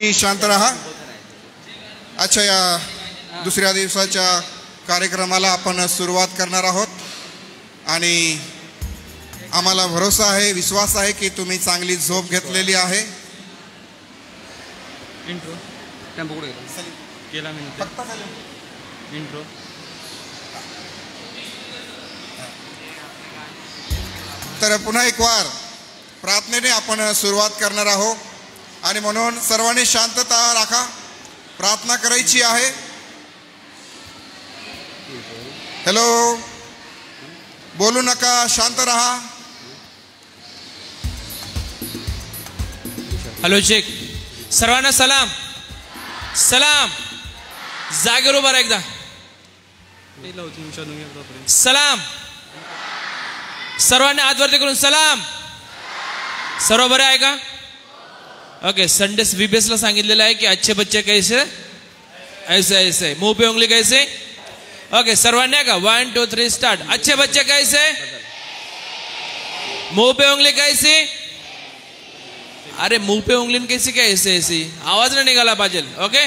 शांत रहा. अच्छा, या दुसऱ्या दिवसाच्या कार्यक्रमाला आपण सुरुवात करणार आहोत आणि आम्हाला भरोसा आहे, विश्वास आहे की तुम्ही चांगली झोप घेतलेली आहे. इंट्रो टेम्पो कुठे केला मी इंट्रो. तर पुन्हा एक वार प्रार्थनेने आपण सुरुवात करणार आहोत आणि म्हणून सर्वांनी शांतता राखा. प्रार्थना करायची आहे. हॅलो, बोलू नका, शांत रहा. Hello check. सर्वांना सलाम. सलाम. जागेवर उभा राहा एकदा. सलाम. सर्वांनी हात वरती करून सलाम. सर्व बरे आहे का? ओके. संडे VBS ला सांगितलेलं आहे की अच्छे बच्चे कैसे ऐसे ऐसे, मुंह पे उंगली कैसे. ओके, सर्वांनी का 1 2 3 स्टार्ट. अच्छे बच्चे कैसे, मुंह पे उंगली कैसी. अरे मुंह पे उंगली कैसी क्या ऐसे ऐसी, आवाज नहीं निकाला पाहिजे. Okay,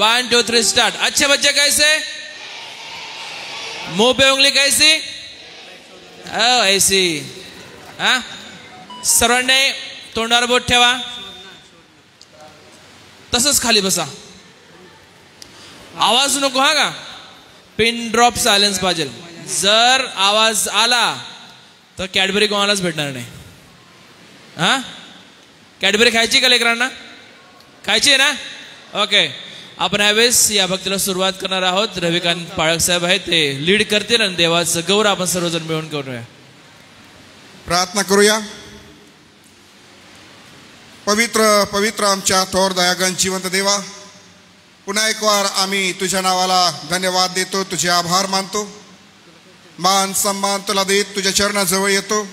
1 2 3 start. अच्छे बच्चे कैसे, मुंह पे उंगली कैसी, ऐसी. हा, सर्वांनी तोंडावर बोट ठेवा. तसंच खाली बसा. आवाज नको हा का. पिन ड्रॉप सायलेन्स पाहिजे. जर आवाज आला तर कॅडबरी कोणालाच भेटणार नाही. हा, कॅडबरी खायची का लेकरांना? खायची आहे ना? ओके. आपण यावेळेस या भक्तीला सुरुवात करणार आहोत. रविकांत पाळक साहेब आहेत, ते लीड करतील आणि देवाचं गौरव आपण सर्वजण मिळून करूया. प्रार्थना करूया. पवित्र पवित्र आमच्या थोर दयागण जिवंत देवा, पुन्हा एक वार आम्ही तुझ्या नावाला धन्यवाद देतो, तुझे आभार मानतो. मान सन्मान तुला देत तुझ्या चरणाजवळ येतो,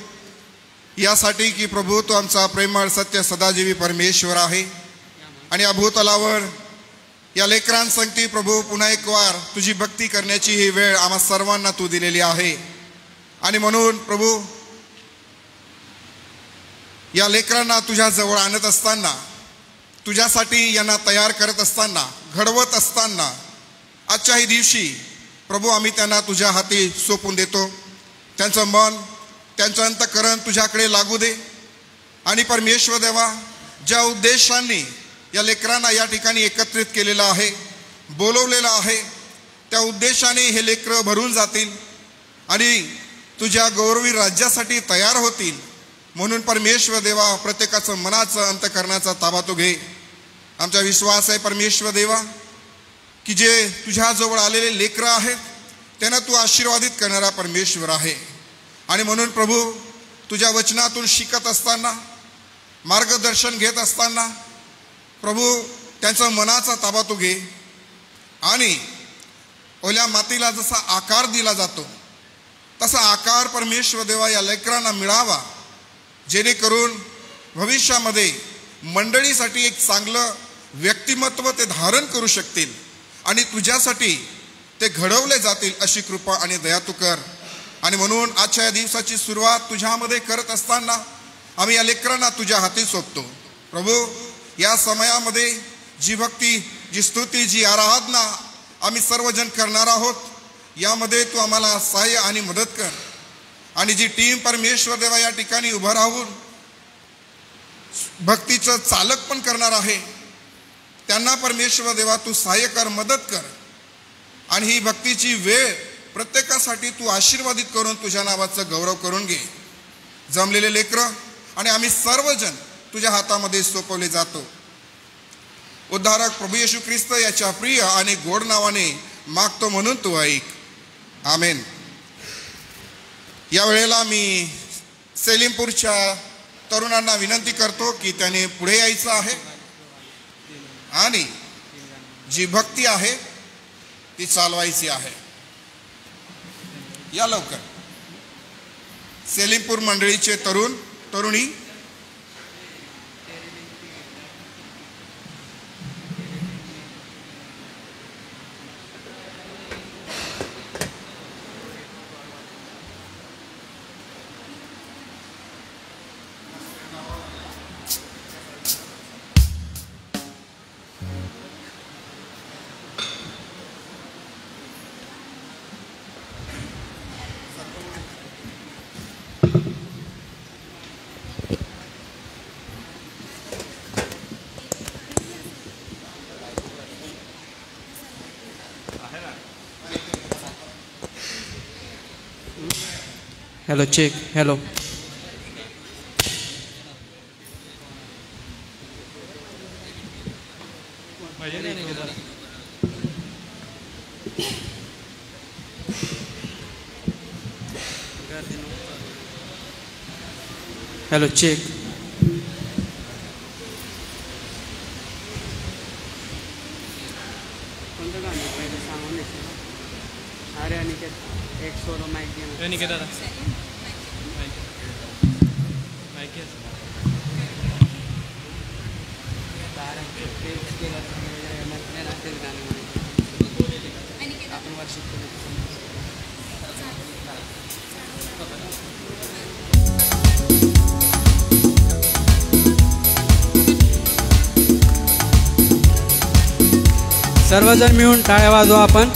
यासाठी की प्रभू तू आमचा प्रेमळ सत्य सदाजीवी परमेश्वर आहे. आणि या भूतलावर या लेकरांसंगती प्रभू पुन्हा एक वार तुझी भक्ती करण्याची ही वेळ आम्हा सर्वांना तू दिलेली आहे. आणि म्हणून प्रभू या लेकरांना तुझ्या जवळ आणत असताना, तुझ्यासाठी यांना तयार करत असताना, घडवत असताना, आजच्याही दिवशी प्रभू आम्ही त्यांना तुझ्या हाती सोपून देतो. त्यांचं मन, त्यांचं अंतःकरण तुझ्याकडे लागू दे. आणि परमेश्वर देवा, ज्या उद्देशांनी या लेकरांना या ठिकाणी एकत्रित केलेलं आहे, बोलवलेलं आहे, त्या उद्देशाने हे लेकरं भरून जातील आणि तुझ्या गौरवी राज्यासाठी तयार होतील. म्हणून परमेश्वर देवा, प्रत्येकाचं मनाचं अंतःकरणाचा ताबा तू घे. आमचा विश्वास आहे परमेश्वर देवा की जे तुझ्याजवळ आलेले लेकरं आहेत त्यांना तू आशीर्वादित करणारा परमेश्वर आहे. आणि म्हणून प्रभू तुझ्या वचनातून शिकत असताना, मार्गदर्शन घेत असताना प्रभू त्यांचा मनाचा ताबा तू घे. आणि ओल्या मातीला जसा आकार दिला जातो तसा आकार परमेश्वर देवा या लेकरांना मिळावा, जेणेकरून भविष्यामध्ये मंडळीसाठी एक चांगलं व्यक्तिमत्व ते धारण करू शकतील आणि तुझ्यासाठी ते घडवले जातील, अशी कृपा आणि दया तू कर. आणि म्हणून आजच्या या दिवसाची सुरुवात तुझ्यामध्ये करत असताना आम्ही या लेकरांना तुझ्या हाती सोपतो. प्रभू, या समयामध्ये जी भक्ती, जी स्तुती, जी आराधना आम्ही सर्वजण करणार आहोत, यामध्ये तू आम्हाला सहाय्य आणि मदत कर. आणि जी टीम परमेश्वर देवा या ठिकाणी उभं राहून भक्तीचं चालक पण करणार आहे, त्यांना परमेश्वर देवा तू सहाय्य कर, मदत कर. आणि ही भक्तीची वेळ प्रत्येकासाठी तू आशीर्वादित करून तुझ्या नावाचं गौरव करून घे. जमलेले लेकरं आणि आम्ही सर्वजण तुझ्या हातामध्ये सोपवले जातो. उद्धारक प्रभू येशू ख्रिस्त याच्या प्रिय आणि गोड नावाने मागतो, म्हणून तू ऐक. आमेन. या वेळेला मी सेलिमपूरच्या तरुणांना विनंती करतो की त्याने पुढे यायचं आहे आणि जी भक्ती आहे ती चालवायची आहे. या लवकर. सेलिमपूर मंडळीचे तरुण तरुणी hello check hello. Hello check. कोणतं गाणं पहिले सांगून अरे अनिकेत एक सोलो माईक घे. अनिकेत दादा आपण वर्षिप केलं. सर्वजण मिळून टाळ्या वाजवा आपण.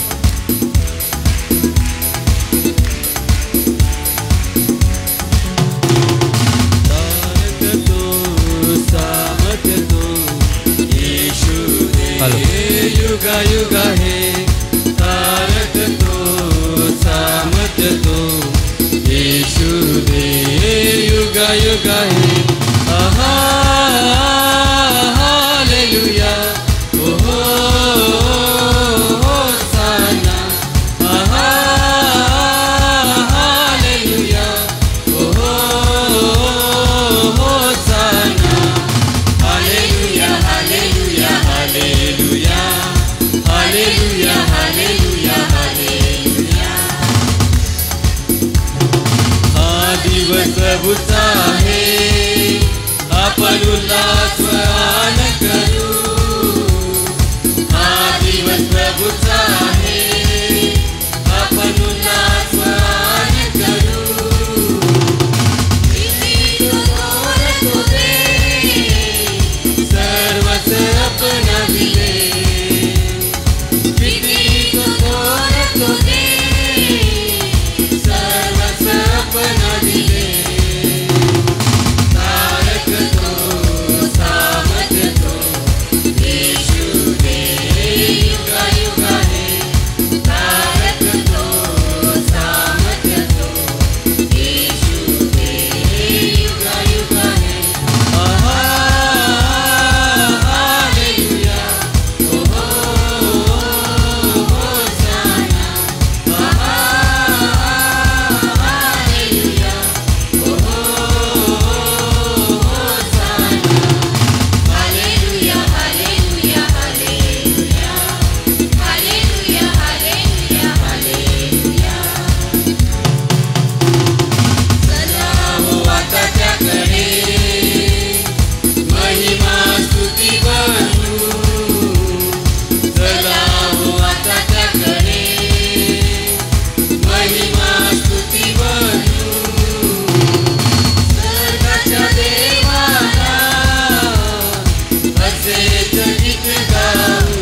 युगा युगा है तारक तो सामत तो यीशु दे युगा युगा है. आहा हालेलुया ओहो होसाना. आहा हालेलुया ओहो hosanna. Hallelujah hallelujah hallelujah hallelujah hallelujah hallelujah. हा दिवस प्रभूचा आहे आपण उल्हासवान करू. हा दिवस प्रभूचा आहे आपण उल्हासवान करू. सर्वच अपना दिले सर्वच अपना दिले. तारक तो सामत तो यीशु दे युगा युगा है. तारक तो सामत तो यीशु दे युगा युगा है. आहा हालेलुया ओहो होसाना. आहा हालेलुया ओहो hosanna. Hallelujah hallelujah hallelujah hallelujah hallelujah hallelujah. चला हो आता त्याकडे महिमा स्तुती बनू. चला हो आता त्याकडे महिमा स्तुती बनू. स्वर्गाच्या देवाला असेच गीत गाऊ.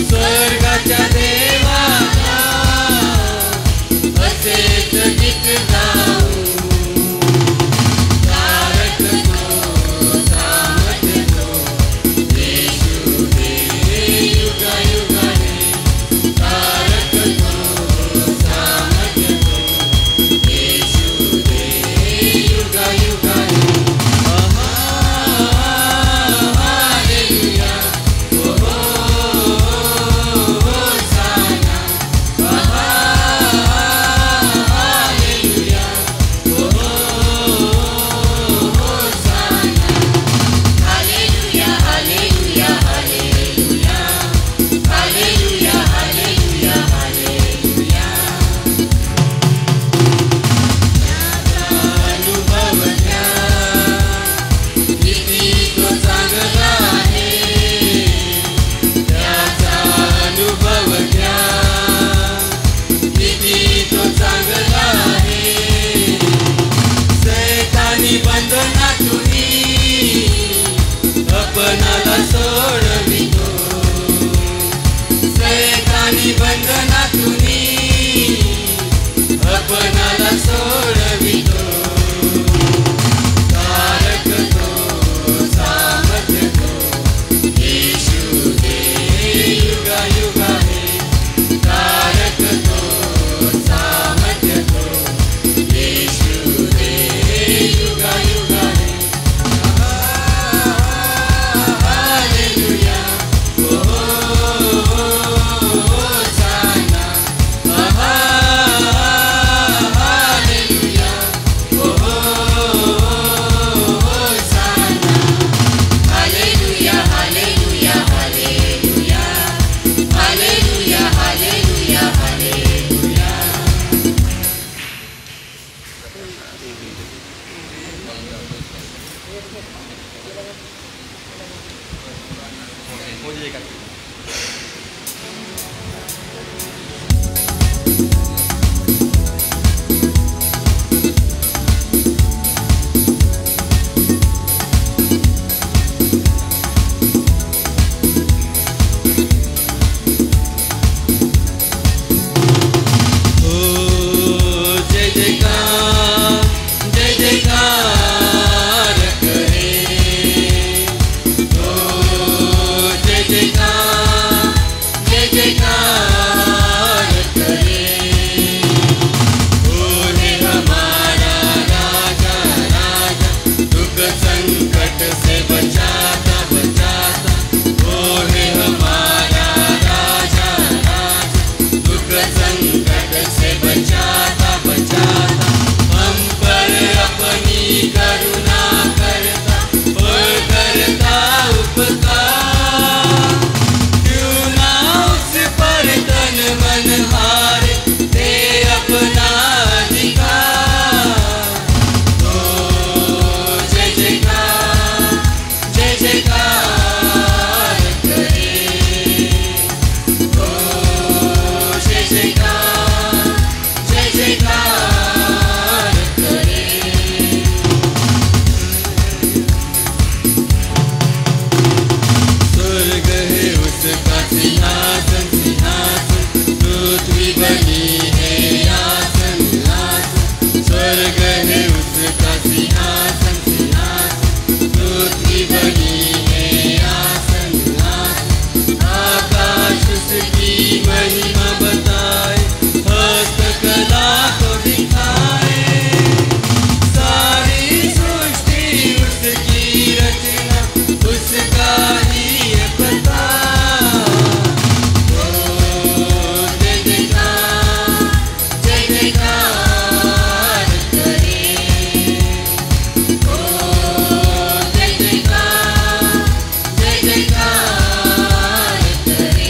स्वर्गाच्या देवाला असेच गीत गाऊ. तारक तो सामत तो यीशु दे युगा युगा है. तारक तो सामत तो यीशु दे युगा युगा है. आहा हालेलुया ओहो होसाना. आहा हालेलुया ओहो hosanna. Hallelujah hallelujah hallelujah hallelujah hallelujah hallelujah. अनुभव घ्या किती तो चांगला आहे. त्याचा अनुभव घ्या किती तो चांगला आहे. सैतानी बंधनातून अपनाला सोडवितो. सैतानी बंधनातून अपनाला सोडवितो. तारक तो सामत तो यीशु दे युगा युगा है. तारक तो सामत तो hallelujah hosanna hallelujah hosanna hallelujah hallelujah hallelujah hallelujah hallelujah hallelujah हो जाएगा जय जयकार करे जय जयकार करे हे हमारा राजा राजा दुख संकट से बचाता बचाता हे हमारा राजा राजा दुख संकट से बचाता बचाता हम पर अपनी करुणा करता और करता उपकार क्यों ना उस पर तन मन हारे दे अपना अधिकार जय जयकार करे जय जयकार करे स्वर्ग है उसका सिंहासन सिंहासन पृथ्वी बनी है आसन आसन स्वर्ग है उसका सिंहासन सिंहासन पृथ्वी बनी है आसन आसन आकाश उसकी महिमा बताए हस्तकला को दिखाए सारी सृष्टि उसकी रचना उसका ही है पता जय जयकार करे जय जयकार करे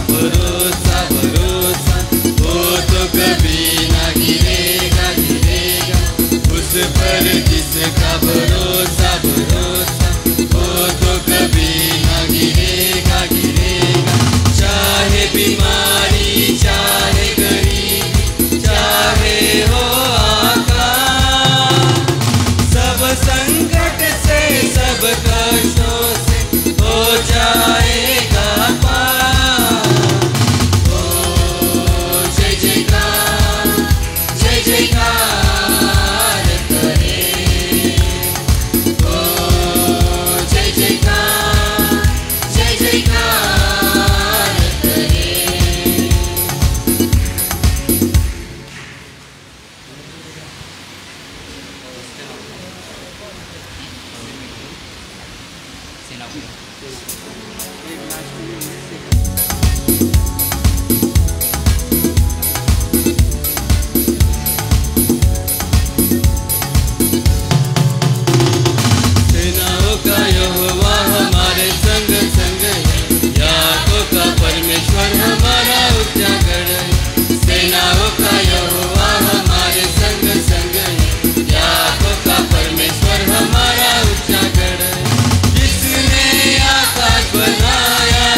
भरोसा भरोसा वो तो कभी ना गिरेगा गिरेगा उस पर जिसका भरोसा भरोसा वो तो कभी ना गिरेगा गिरेगा चाहे बीमारी चाहे गरीबी चाहे हो आकाश सब संकट से सब कष्टों से हो जाएगा पार जय जयकार करे जय जयकार करे सेनाओं का यहोवा हमारे संग संग है याकोब का परमेश्वर हमारा उजागर है सेनाओं का यहोवा हमारे संग संग है याकोब का परमेश्वर हमारा उजागर है जिसने आकाश बनाया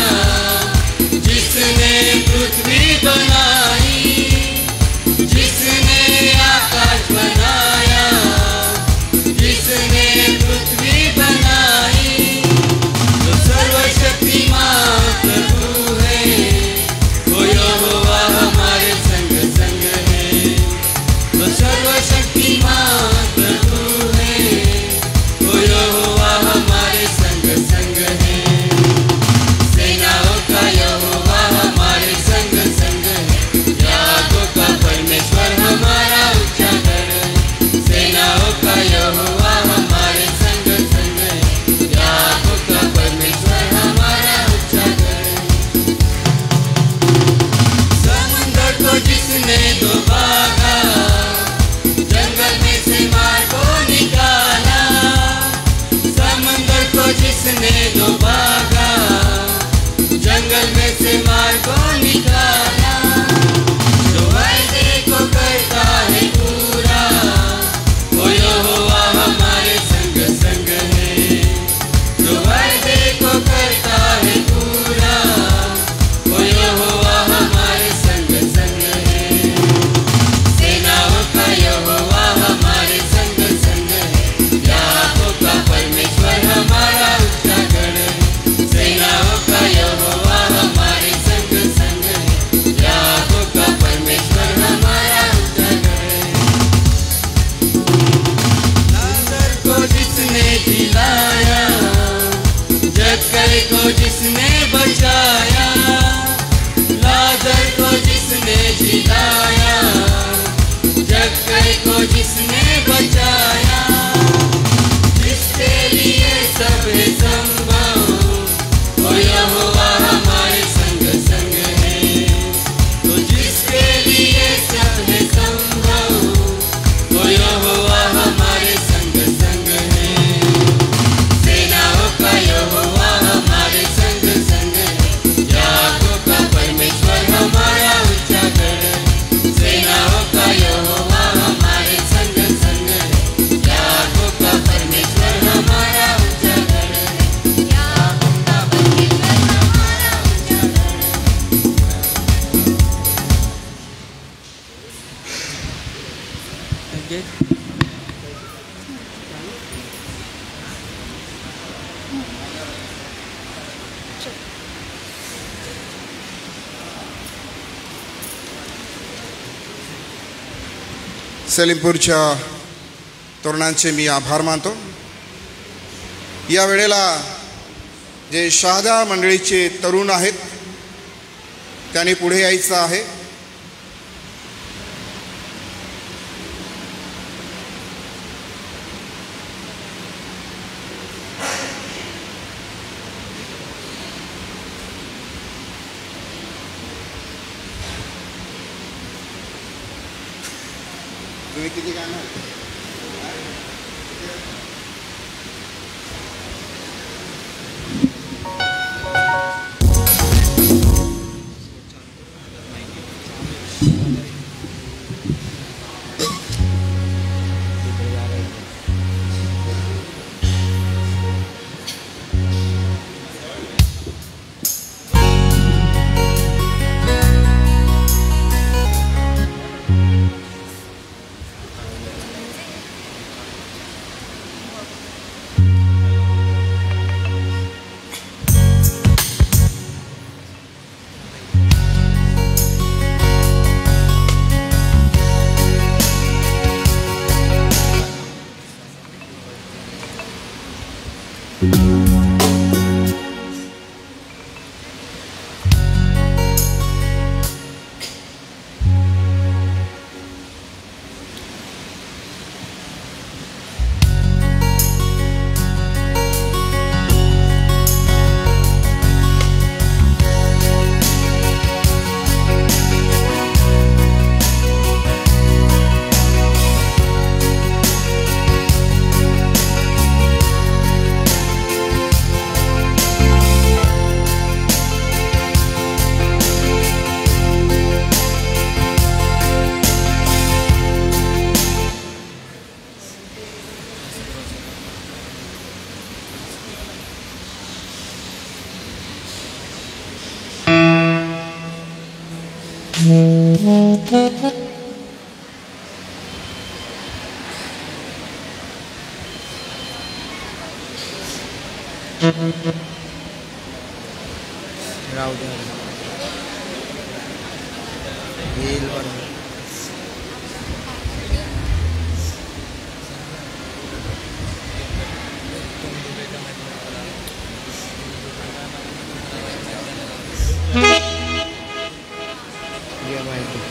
को जिसने बचाया, लाजर को जिसने जिलाया, जक्कई को जिसने बचाया, जिसके लिए सब है संभव, वो यहोवा हमारे संग संग है। तो जिसके लिए सब है संभव, वो यहोवा हमारे संग संग है। सेनाओं का यहोवा हमारे संग संग है, याकोब का परमेश्वर हमारा ऊंचा गढ़ है। सेनाओं का यहोवा हमारे संग संग है, याकोब का परमेश्वर हमारा ऊंचा गढ़ है। याकोब का परमेश्वर हमारा ऊंचा गढ़ है। सलीमपूरच्या तरुणांचे मी आभार मानतो. या वेळेला जे शहादा मंडळीचे तरुण आहेत त्यांनी पुढे यायचं आहे. तुम्ही किती गाणं राहू द्या येईल बरोबर. ये माहिती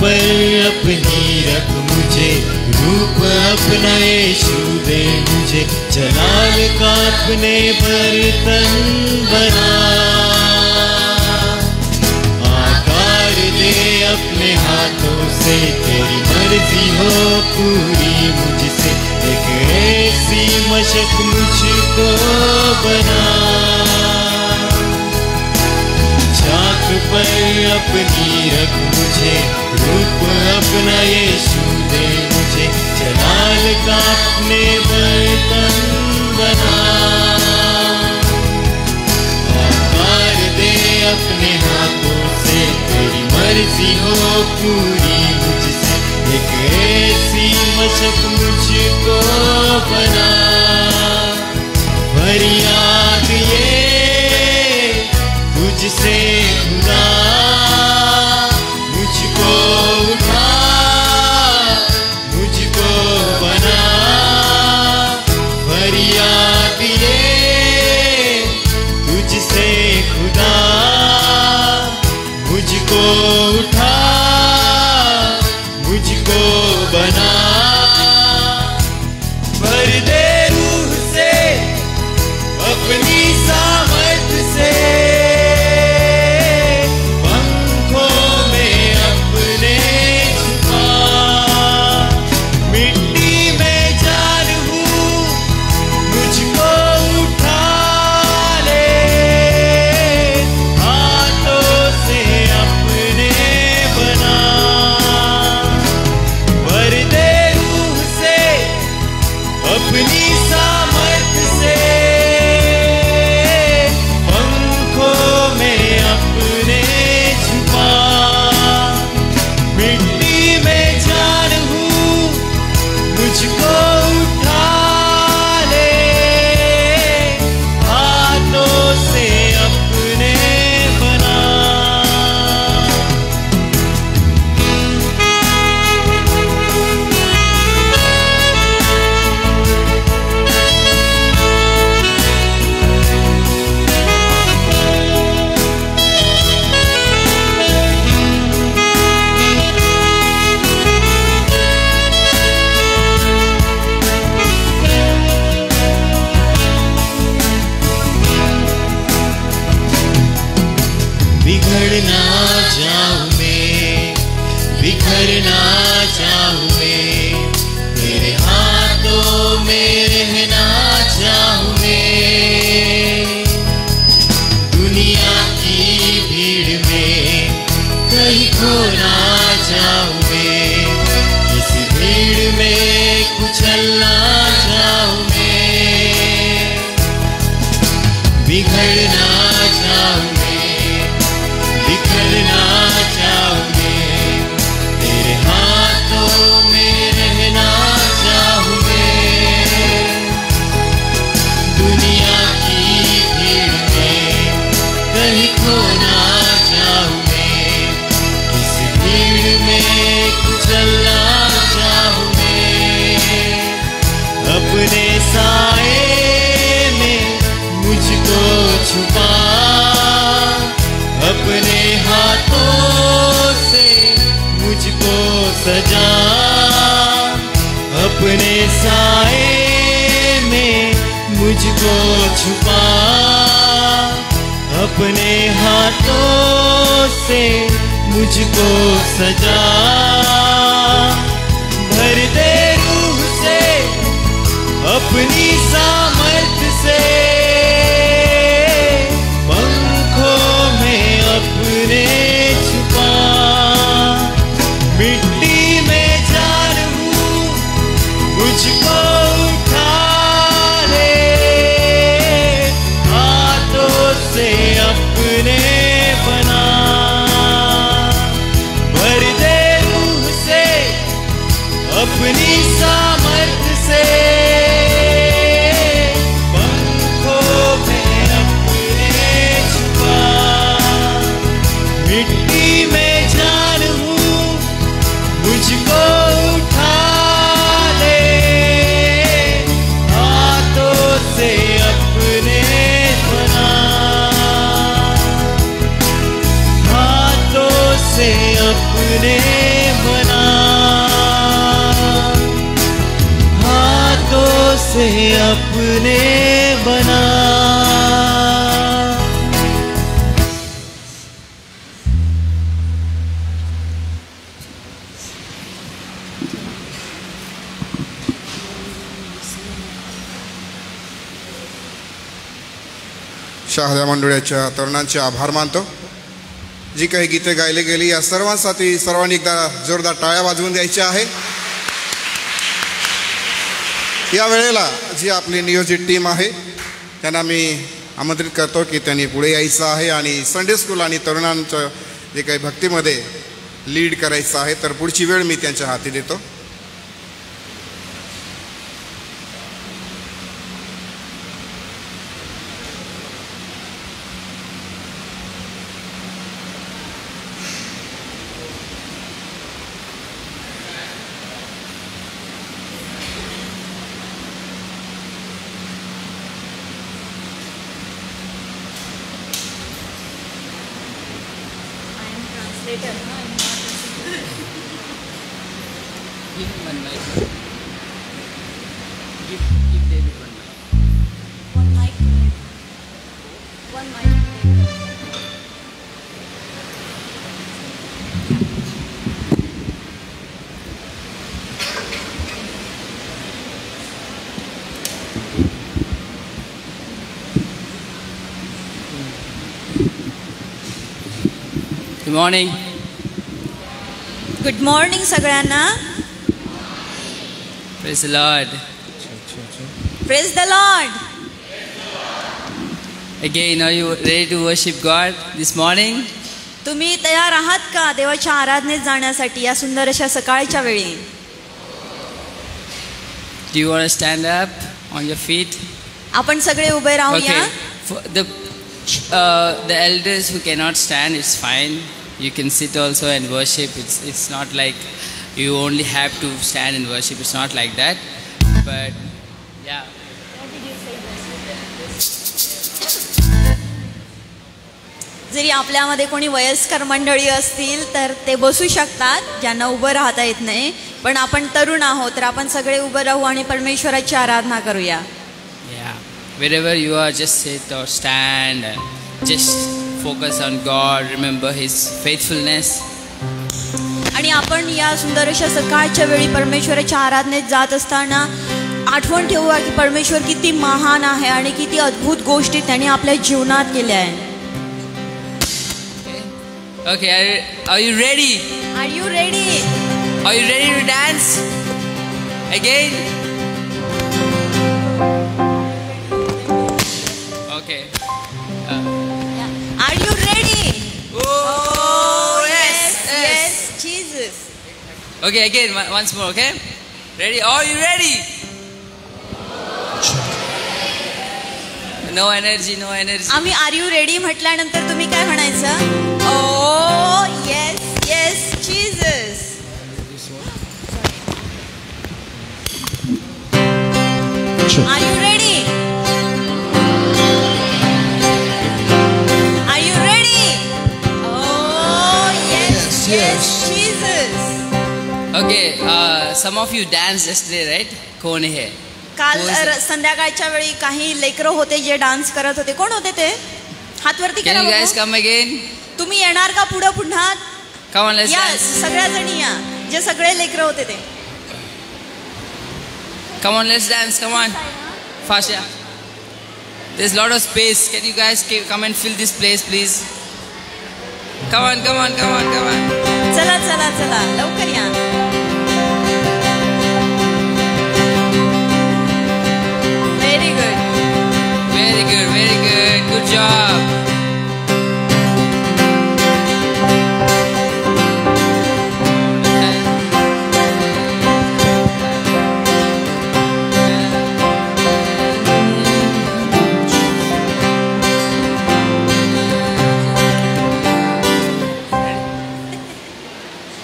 पर अपनी रख मुझे, रूप अपना यीशु दे मुझे, जलाल का अपने बर्तन बना, आकार दे अपने हाथों से, तेरी मर्जी हो पूरी मुझसे, एक ऐसी मशक मुझको बना। पर अपनी रख मुझे, रूप अपना यीशु दे मुझे, जलाल का अपने बर्तन बना, आकार दे अपने हाथों से, तेरी मर्जी हो पूरी मुझसे, एक ऐसी मशक मुझको बना, फरियाद ये तुझसे खुदा, मुझको उठा, मुझको बना, फरियाद ये तुझसे खुदा, मुझको उठा, मुझको बना, भर दे रूह से अपनी सामर्थ से, पंखों में अपने छुपा, मिट्टी में जान हूँ, मुझको उठा ले, हाथों से अपने बना, भर दे रूह से अपनी सामर्थ से, पंखों में अपने छुपा, मिट्टी में जान हूँ, मुझको उठा ले, हाथों से अपने बना। बिगड़ना चाहूँ मैं, बिखरना चाहूँ मैं, तेरे हाथों में रहना चाहूँ मैं, दुनिया की भीड़ में कहीं खोना चाहूँ मैं, किसी भीड़ में कुचलना चाहूँ मैं, बिगड़ना चाहूँ मैं, बिखरना चाहूँगे, तेरे हाथों में रहना चाहूँगे, दुनिया की भीड़ में कहीं खोना चाहूँगे, इस भीड़ में कुचलना चाहूँगे, अपने साए में मुझको छुपा, अपने हाथों से मुझको सजा, अपने साए में मुझको छुपा, अपने हाथों से मुझको सजा, भर दे रूह से अपनी सामर्थ से, अपने छुपा, मिट्टी में जान हूँ, मुझको उठा ले, हाथों से अपने बना, भर दे रूह से अपनी सामर्थ से, पंखों में अपने छुपा, मिट्टी में जान हूँ, मुझको उठा ले, हाथों से अपने बना, हाथों से अपने बना, हाथों से अपने बना। शहादा मंडळाच्या तरुणांचे आभार मानतो। जी काही गीते गायली गेली या सर्वांसाठी सर्वांनी एकदा जोरदार टाळ्या वाजवून द्यायच्या आहे. या वेळेला जी आपली नियोजित टीम आहे त्यांना मी आमंत्रित करतो की त्यांनी पुढे यायचं आहे आणि संडे स्कूल आणि तरुणांचं जे काही भक्तीमध्ये लीड करायचं आहे. तर पुढची वेळ मी त्यांच्या हाती देतो. Good morning. गुड मॉर्निंग सगळ्यांना. Praise the Lord. Praise the Lord. Again, are you ready to worship God this morning? तुम्ही तयार आहात का देवाच्या आराधनेत जाण्यासाठी या सुंदर अशा सकाळच्या वेळी? Do you want to stand up on your feet? आपण सगळे उभे राहूया. Okay. For the elders who cannot stand, it's fine. You can sit also and worship. It's not like you only have to stand and worship. It's not like that. But yeah. जरी आपल्यामध्ये कोणी वयस्कर मंडळी असतील तर ते बसू शकतात, ज्यांना उभं राहता येत नाही. पण आपण तरुण आहोत तर आपण सगळे उभं राहू आणि परमेश्वराची आराधना करूया. Yeah. Wherever you are, just sit or stand and just focus on God. Remember His faithfulness. आणि आपण या सुंदर अशा सकाळच्या वेळी परमेश्वराच्या आराधनेत जात असताना आठवण ठेवूया की परमेश्वर किती महान आहे आणि किती अद्भुत गोष्टी त्याने आपल्या जीवनात केल्या आहेत. Okay, are you ready? Are you ready? Are you ready to dance? Again? Okay. Are you ready? Oh, yes. Jesus. Okay, again, once more, okay? Ready? Are you ready? No energy, no energy. आम्ही R you ready म्हटल्यानंतर तुम्ही काय म्हणायचं? Oh, yes, Jesus. Are you ready? Are you ready? Oh, yes, Jesus. Okay, some of you danced yesterday, right? कौन है? काल संध्याकाळच्या वेळी काही लेकरं होते जे डान्स करत होते. कोण होते ते? हात वरती Can करा you guys बघू. come again? तुम्ही येणार का पुढे पुन्हा? Come on, let's या dance. सगळ्या जणी या, जे सगळे लेकरं होते ते. Come on, let's dance. Come on. Fast, yeah. There's a lot of space. Can you guys come and fill this place, please? Come on, come on, come on, come on. चला चला चला लवकर या. Very good. Very good, very good. Good job.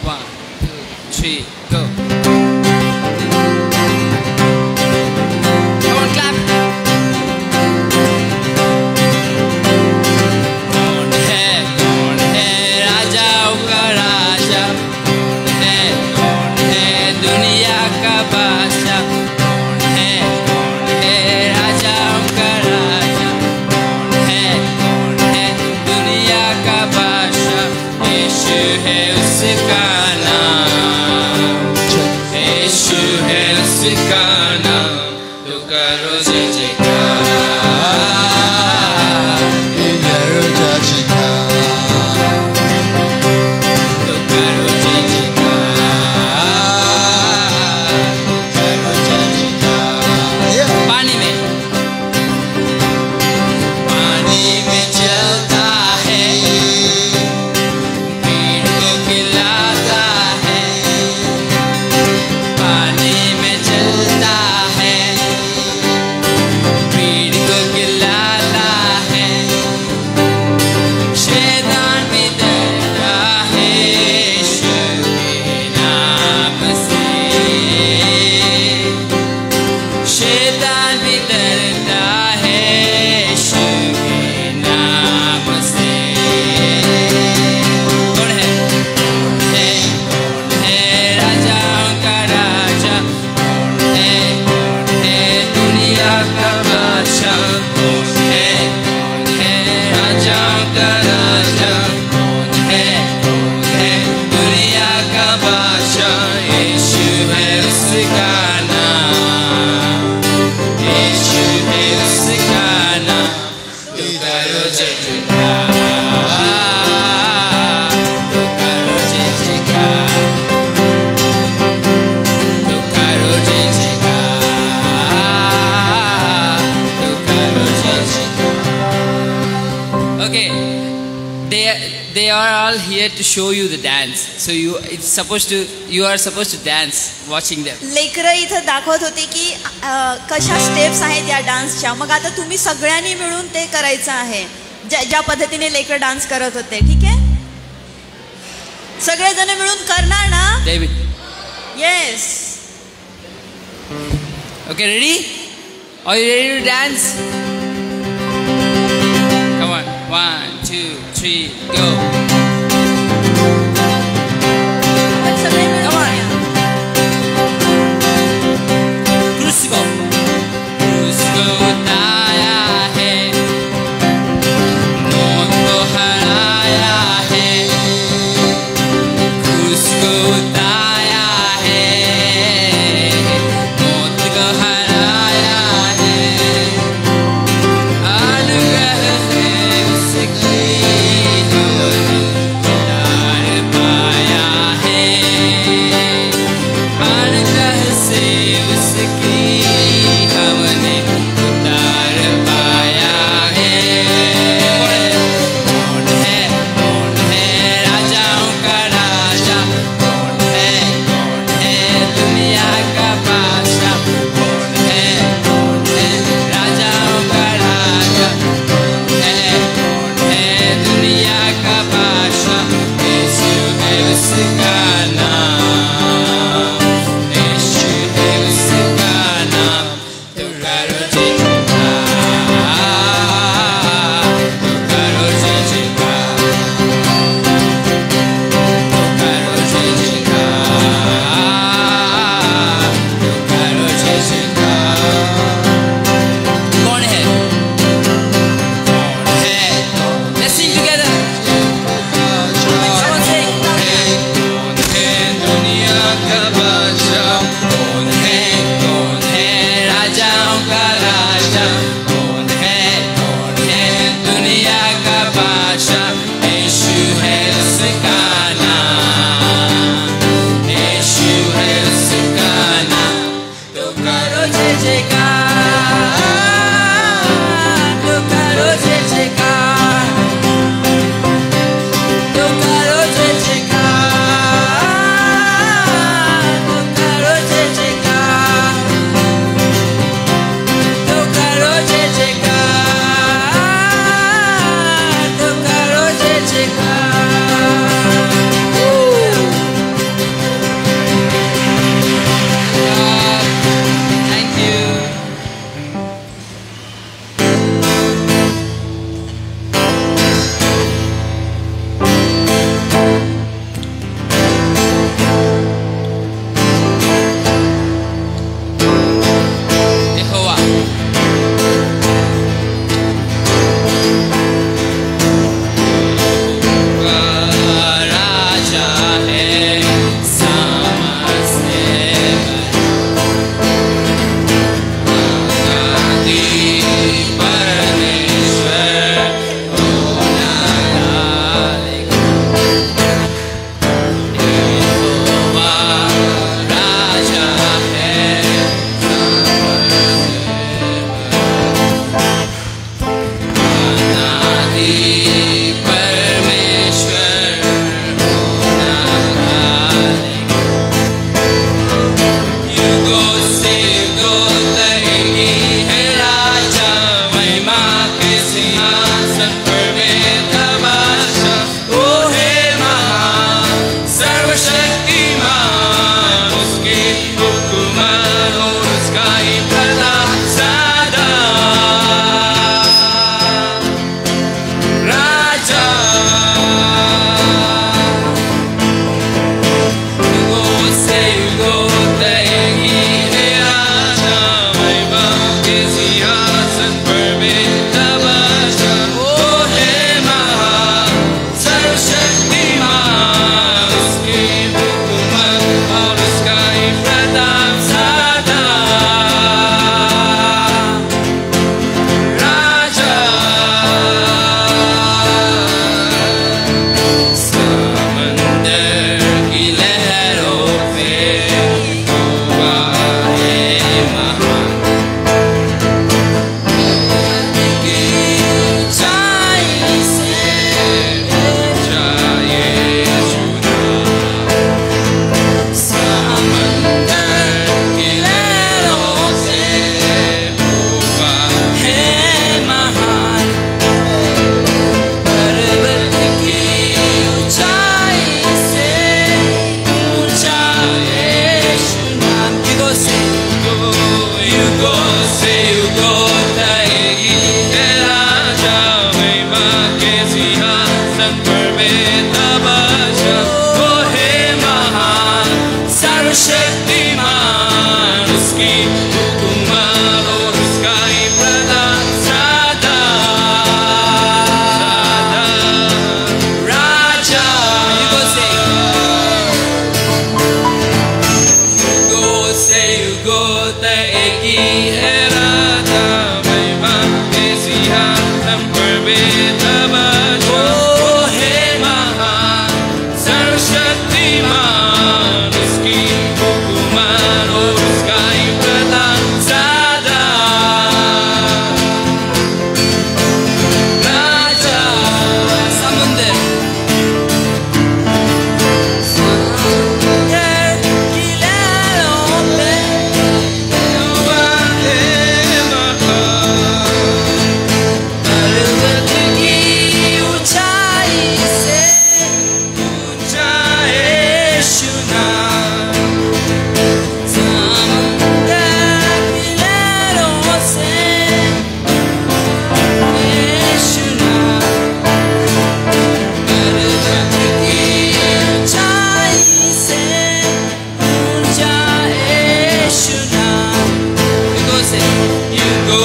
One, two, three, go. Come on, clap. कौन है राजाओं का राजा? कौन है दुनिया का बादशाह? कौन है राजाओं का राजा? कौन है दुनिया का बादशाह? यीशु है उसका नाम, यीशु है उसका नाम. तो करो जय जयकार. शैतान भी डरता है यीशु के नाम से। कौन है? कौन है राजाओं का राजा? कौन है दुनिया का बादशाह? कौन है राजाओं का राजा? कौन है दुनिया का बादशाह? यीशु है उसका नाम, यीशु है उसका नाम। तो करो जय जयकार, तो करो जय जयकार, तो करो जय जयकार, तो करो जय जयकार। Okay, they are all here to show you the dance. So you are supposed to dance watching them. लेकरं इथं दाखवत होते की कशा स्टेप्स आहेत या डान्सच्या. मग आता तुम्ही सगळ्यांनी मिळून ते करायचं आहे ज्या पद्धतीने लेकरं डान्स करत होते. ठीक आहे, सगळेजण मिळून करणार ना? David. Yes. Okay, ready? Are you ready to dance? Come on, 1, 2, 3, go. आपण सगळे मिळून करूया. क्रूस को उतारा है, मौत को हराया है, क्रूस को उतारा है, मौत को हराया है। अनुग्रह है उसकी हमने उतार पाया है, अनुग्रह से उसकी हमने उतार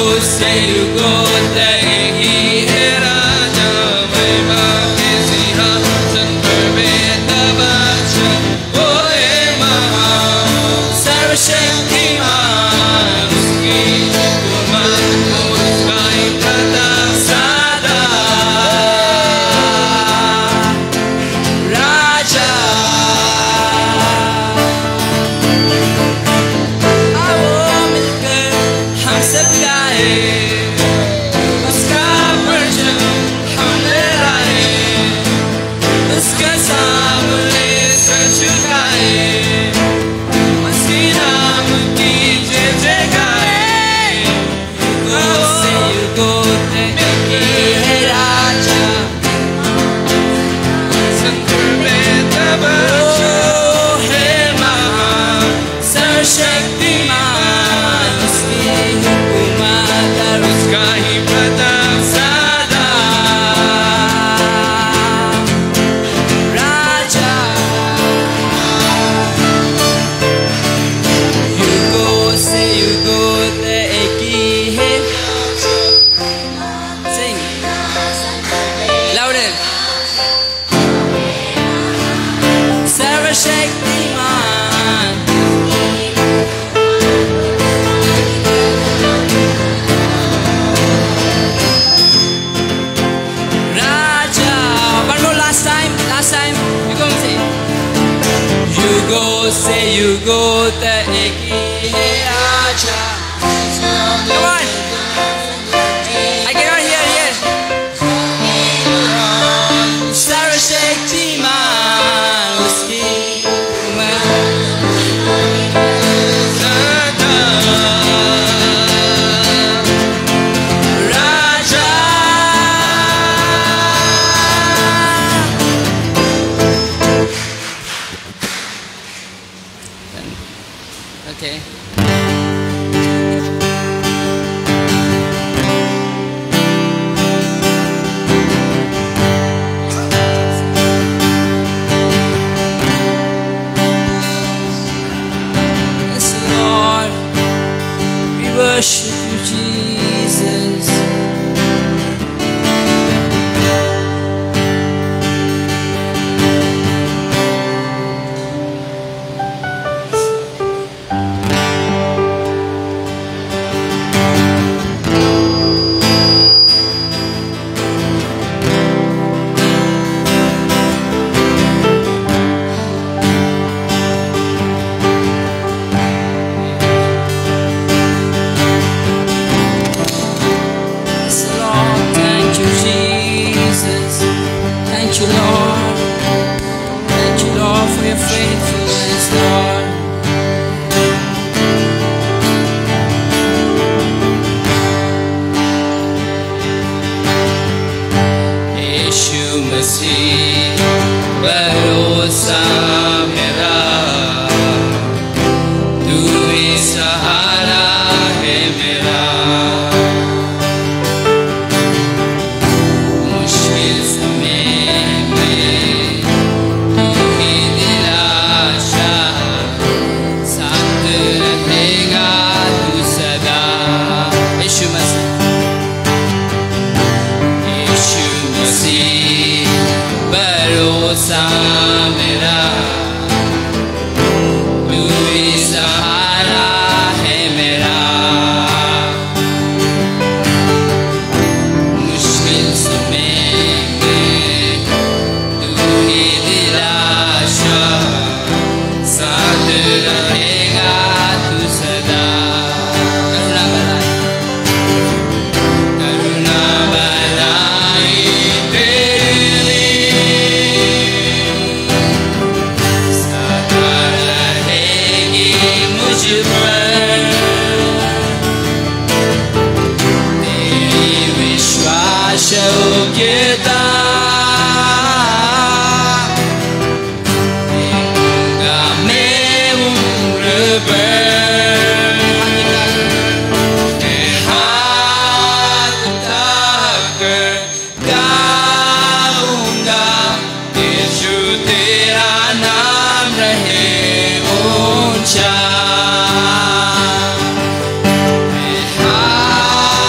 से युगों तक ही है राजा महिमा के सिंहासन पर बेताब बादशाह वो है महान सर्वशक्तिमान उसकी हुकूमत उसका ही प्रताप सदा राजा आओ मिलकर हम सब गाए उसका परचम हम लहराए उसका सामने सर झुकाए उसके नाम की जय जय गाए उससे युगों तक की है राजा संतर बेताब बादशाह है महान सर्वशक्तिमान उसकी हुकूमत और उसका ही प्रताप सदा राजा युगों से युगों तक एक ही है Sing louder सर्वशक्तिमान राजा one more last time you go and say युगों से युगों तक एक ही है राजा come on I cannot hear सर्वशक्तिमान उसकी राजा okay yes Lord we worship you Jesus Yes, Lord, thank you, Jesus. Thank you, Lord. Thank you, Lord, for your faithfulness, Lord. यीशु मसीह भरोसा मेरा तू ही सहारा है मेरा मुश्किल समय में तू ही दिलासा साथ रहेगा तू सदा यीशु मसीह भरोसा मेरा तू ही सहारा है मेरा मुश्किल समय में तू ही दिलासा साथ रहेगा तू सदा करुणा बनाई तेरी सदा रहेगी मुझ पर तेरी विश्वास योग्यता देखूंगा मैं उम्र भर हाथ उठाकर गाऊंगा यीशु तेरा नाम रहे ऊंचा हाथ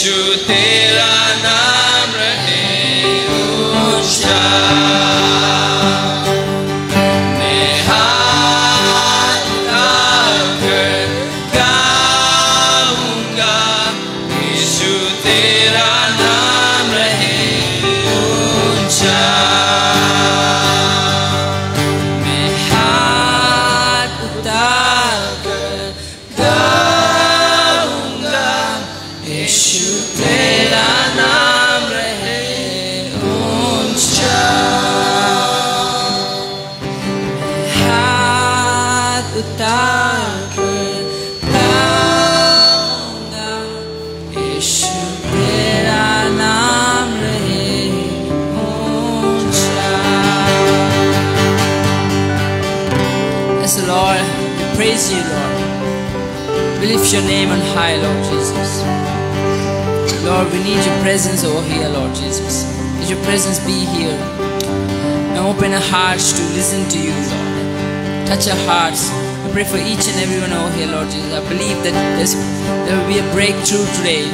यीशु तेरा नाम रहे ऊंचा। मैं हाथ उठाकर गाऊंगा, यीशु तेरा नाम रहे ऊंचा। मैं हाथ उठाकर गाऊंगा, यीशु तेरा नाम रहे ऊंचा। हाथ उठाकर गाऊंगा, यीशु तेरा नाम रहे ऊंचा। Yes, Lord, we praise you, Lord. We lift your name on high, Lord Jesus. Lord, we need your presence over here, Lord Jesus. Let your presence be here. And open our hearts to listen to you, Lord. Touch our hearts. I pray for each and everyone over here, Lord Jesus. I believe that there will be a breakthrough today.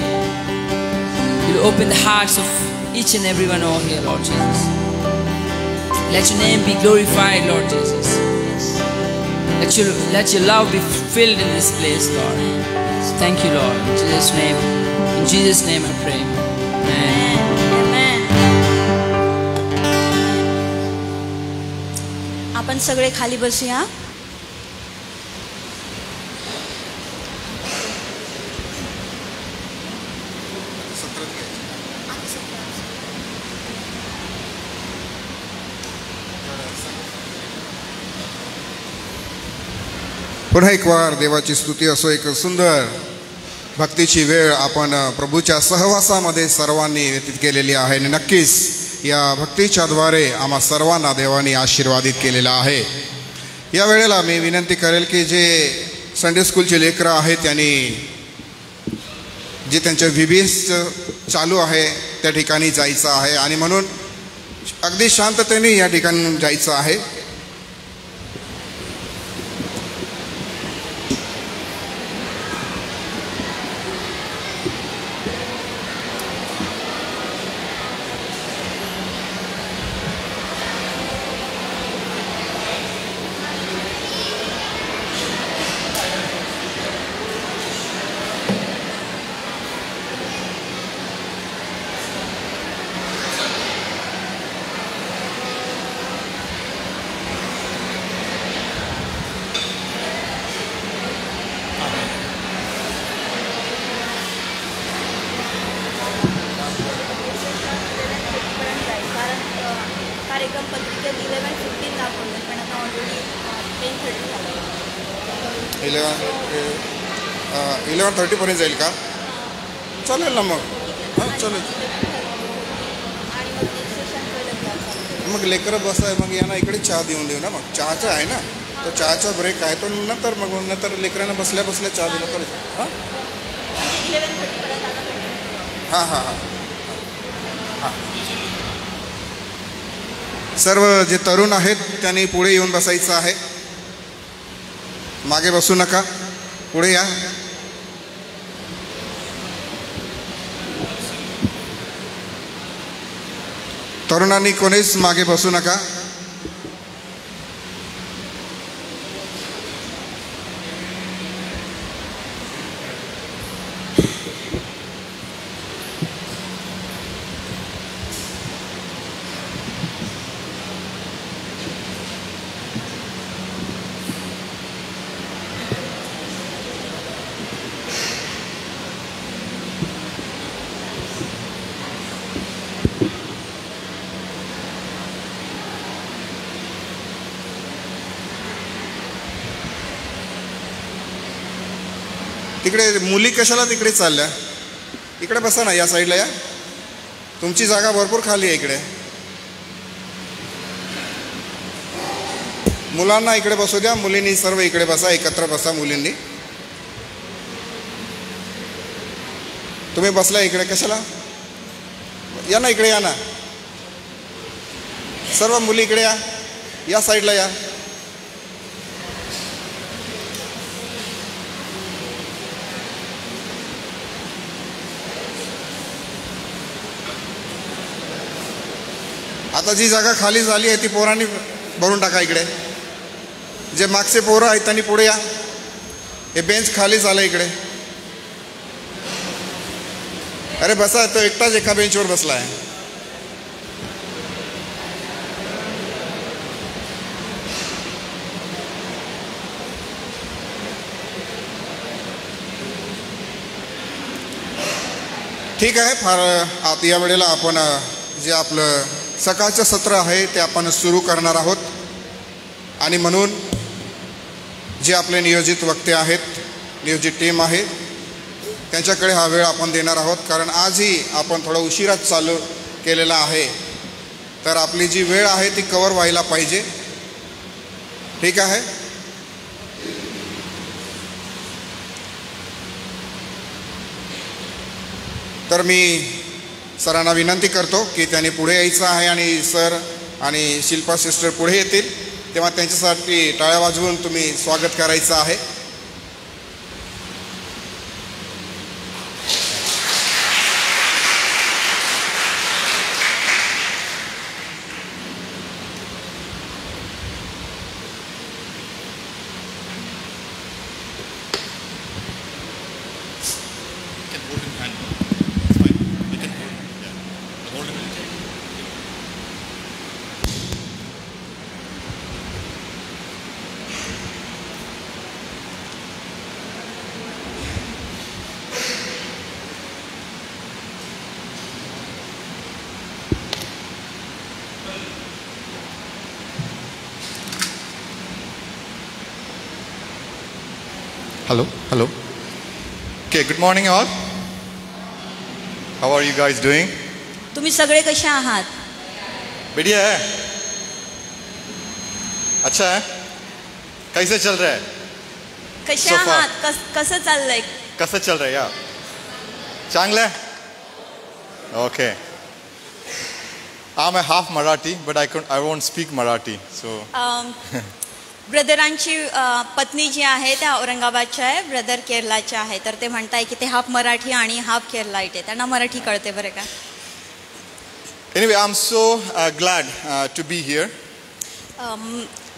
You'll open the hearts of each and everyone over here, Lord Jesus. Let your name be glorified, Lord Jesus. Let your love be filled in this place, Lord. Thank you, Lord. In Jesus' name. In Jesus' name I pray. Amen. Amen. आपण सगळे खाली बसूया. पुन्हा एक वार देवाची स्तुती असो. एक सुंदर भक्तीची वेळ आपण प्रभूच्या सहवासामध्ये सर्वांनी व्यतीत केलेली आहे आणि नक्कीच या भक्तीच्या द्वारे आम्हा सर्वांना देवाने आशीर्वादित केलेला आहे. या वेळेला मी विनंती करेल की जे संडे स्कूलचे लेकरं आहेत त्यांनी जे त्यांच्या VBS चालू आहे त्या ठिकाणी जायचं आहे आणि म्हणून अगदी शांततेने या ठिकाणी जायचं आहे. कार्यक्रम पत्रिकेत 11:15 दाखवले पण आता ऑलरेडी 10:30 झालं. 11:30 पर्यंत जाईल का? चालेल ना मग. हां चालेल. आणि मग सेशन पहिलं मग लेकरं बसाय मग यांना इकडे चहा देऊन देऊ ना. मग चहाचा आहे ना तो चहाचा ब्रेक आहे तो नंतर लेकरांना बसल्या बसल्या चहा दिला तर हां 11:30 पर्यंत आता हां हां हां हां. सर्व जे तरुण आहेत त्यांनी पुढे येऊन बसायचं आहे. मागे बसू नका, पुढे या. तरुणांनी कोणीच मागे बसू नका. तिकडे मुली कशाला तिकडे चालल्या? इकडे बसा ना, या साईडला या. तुमची जागा भरपूर खाली आहे इकडे. मुलांना इकडे बसू द्या, मुलींनी सर्व इकडे बसा, एकत्र बसा मुलींनी. तुम्ही बसला इकडे कशाला? या ना इकडे, या ना. सर्व मुली इकडे या, या साईडला या. आता जी जागा खाली झाली आहे ती पोरांनी भरून टाका इकडे. जे मागचे पोरं आहेत त्यांनी पुढे या. हे बेंच खाली झालं इकडे. अरे बसा, तो एकटाच एका बेंचवर बसला आहे. ठीक आहे. फार आता या वेळेला आपण जे आपलं सकाळचं सत्र आहे ते आपण सुरू करणार आहोत. आणि म्हणून जे आपले नियोजित वक्ते आहेत, नियोजित टीम आहे, त्यांच्याकडे हा वेळ आपण देणार आहोत. कारण आजही आपण थोडा उशिराच चालू केलेला आहे, तर आपली जी वेळ आहे ती कव्हर व्हायला पाहिजे. ठीक आहे. तर मी सरांना विनंती करतो की त्यांनी पुढे यायचं आहे आणि सर आणि शिल्पा सिस्टर पुढे येतील तेव्हा त्यांच्यासाठी टाळ्या वाजवून तुम्ही स्वागत करायचं आहे. Hello. Okay, good morning all. How are you guys doing? तुम्ही सगळे कसे आहात? बढ़िया है. अच्छा है. कैसे चल रहा है? कसे So far. आहात? कसं चाललंय? कसं चल रहा है यार? चांगलं है? Okay. I'm a half Marathi, but I won't speak Marathi. So ब्रदरांची पत्नी जी आहे त्या औरंगाबादच्या आहे, ब्रदर केरलाच्या आहे. तर ते म्हणताय की ते हाफ मराठी आणि हाफ केरलाईट आहे, त्यांना मराठी कळते बरं का. Anyway, I'm so glad to be here.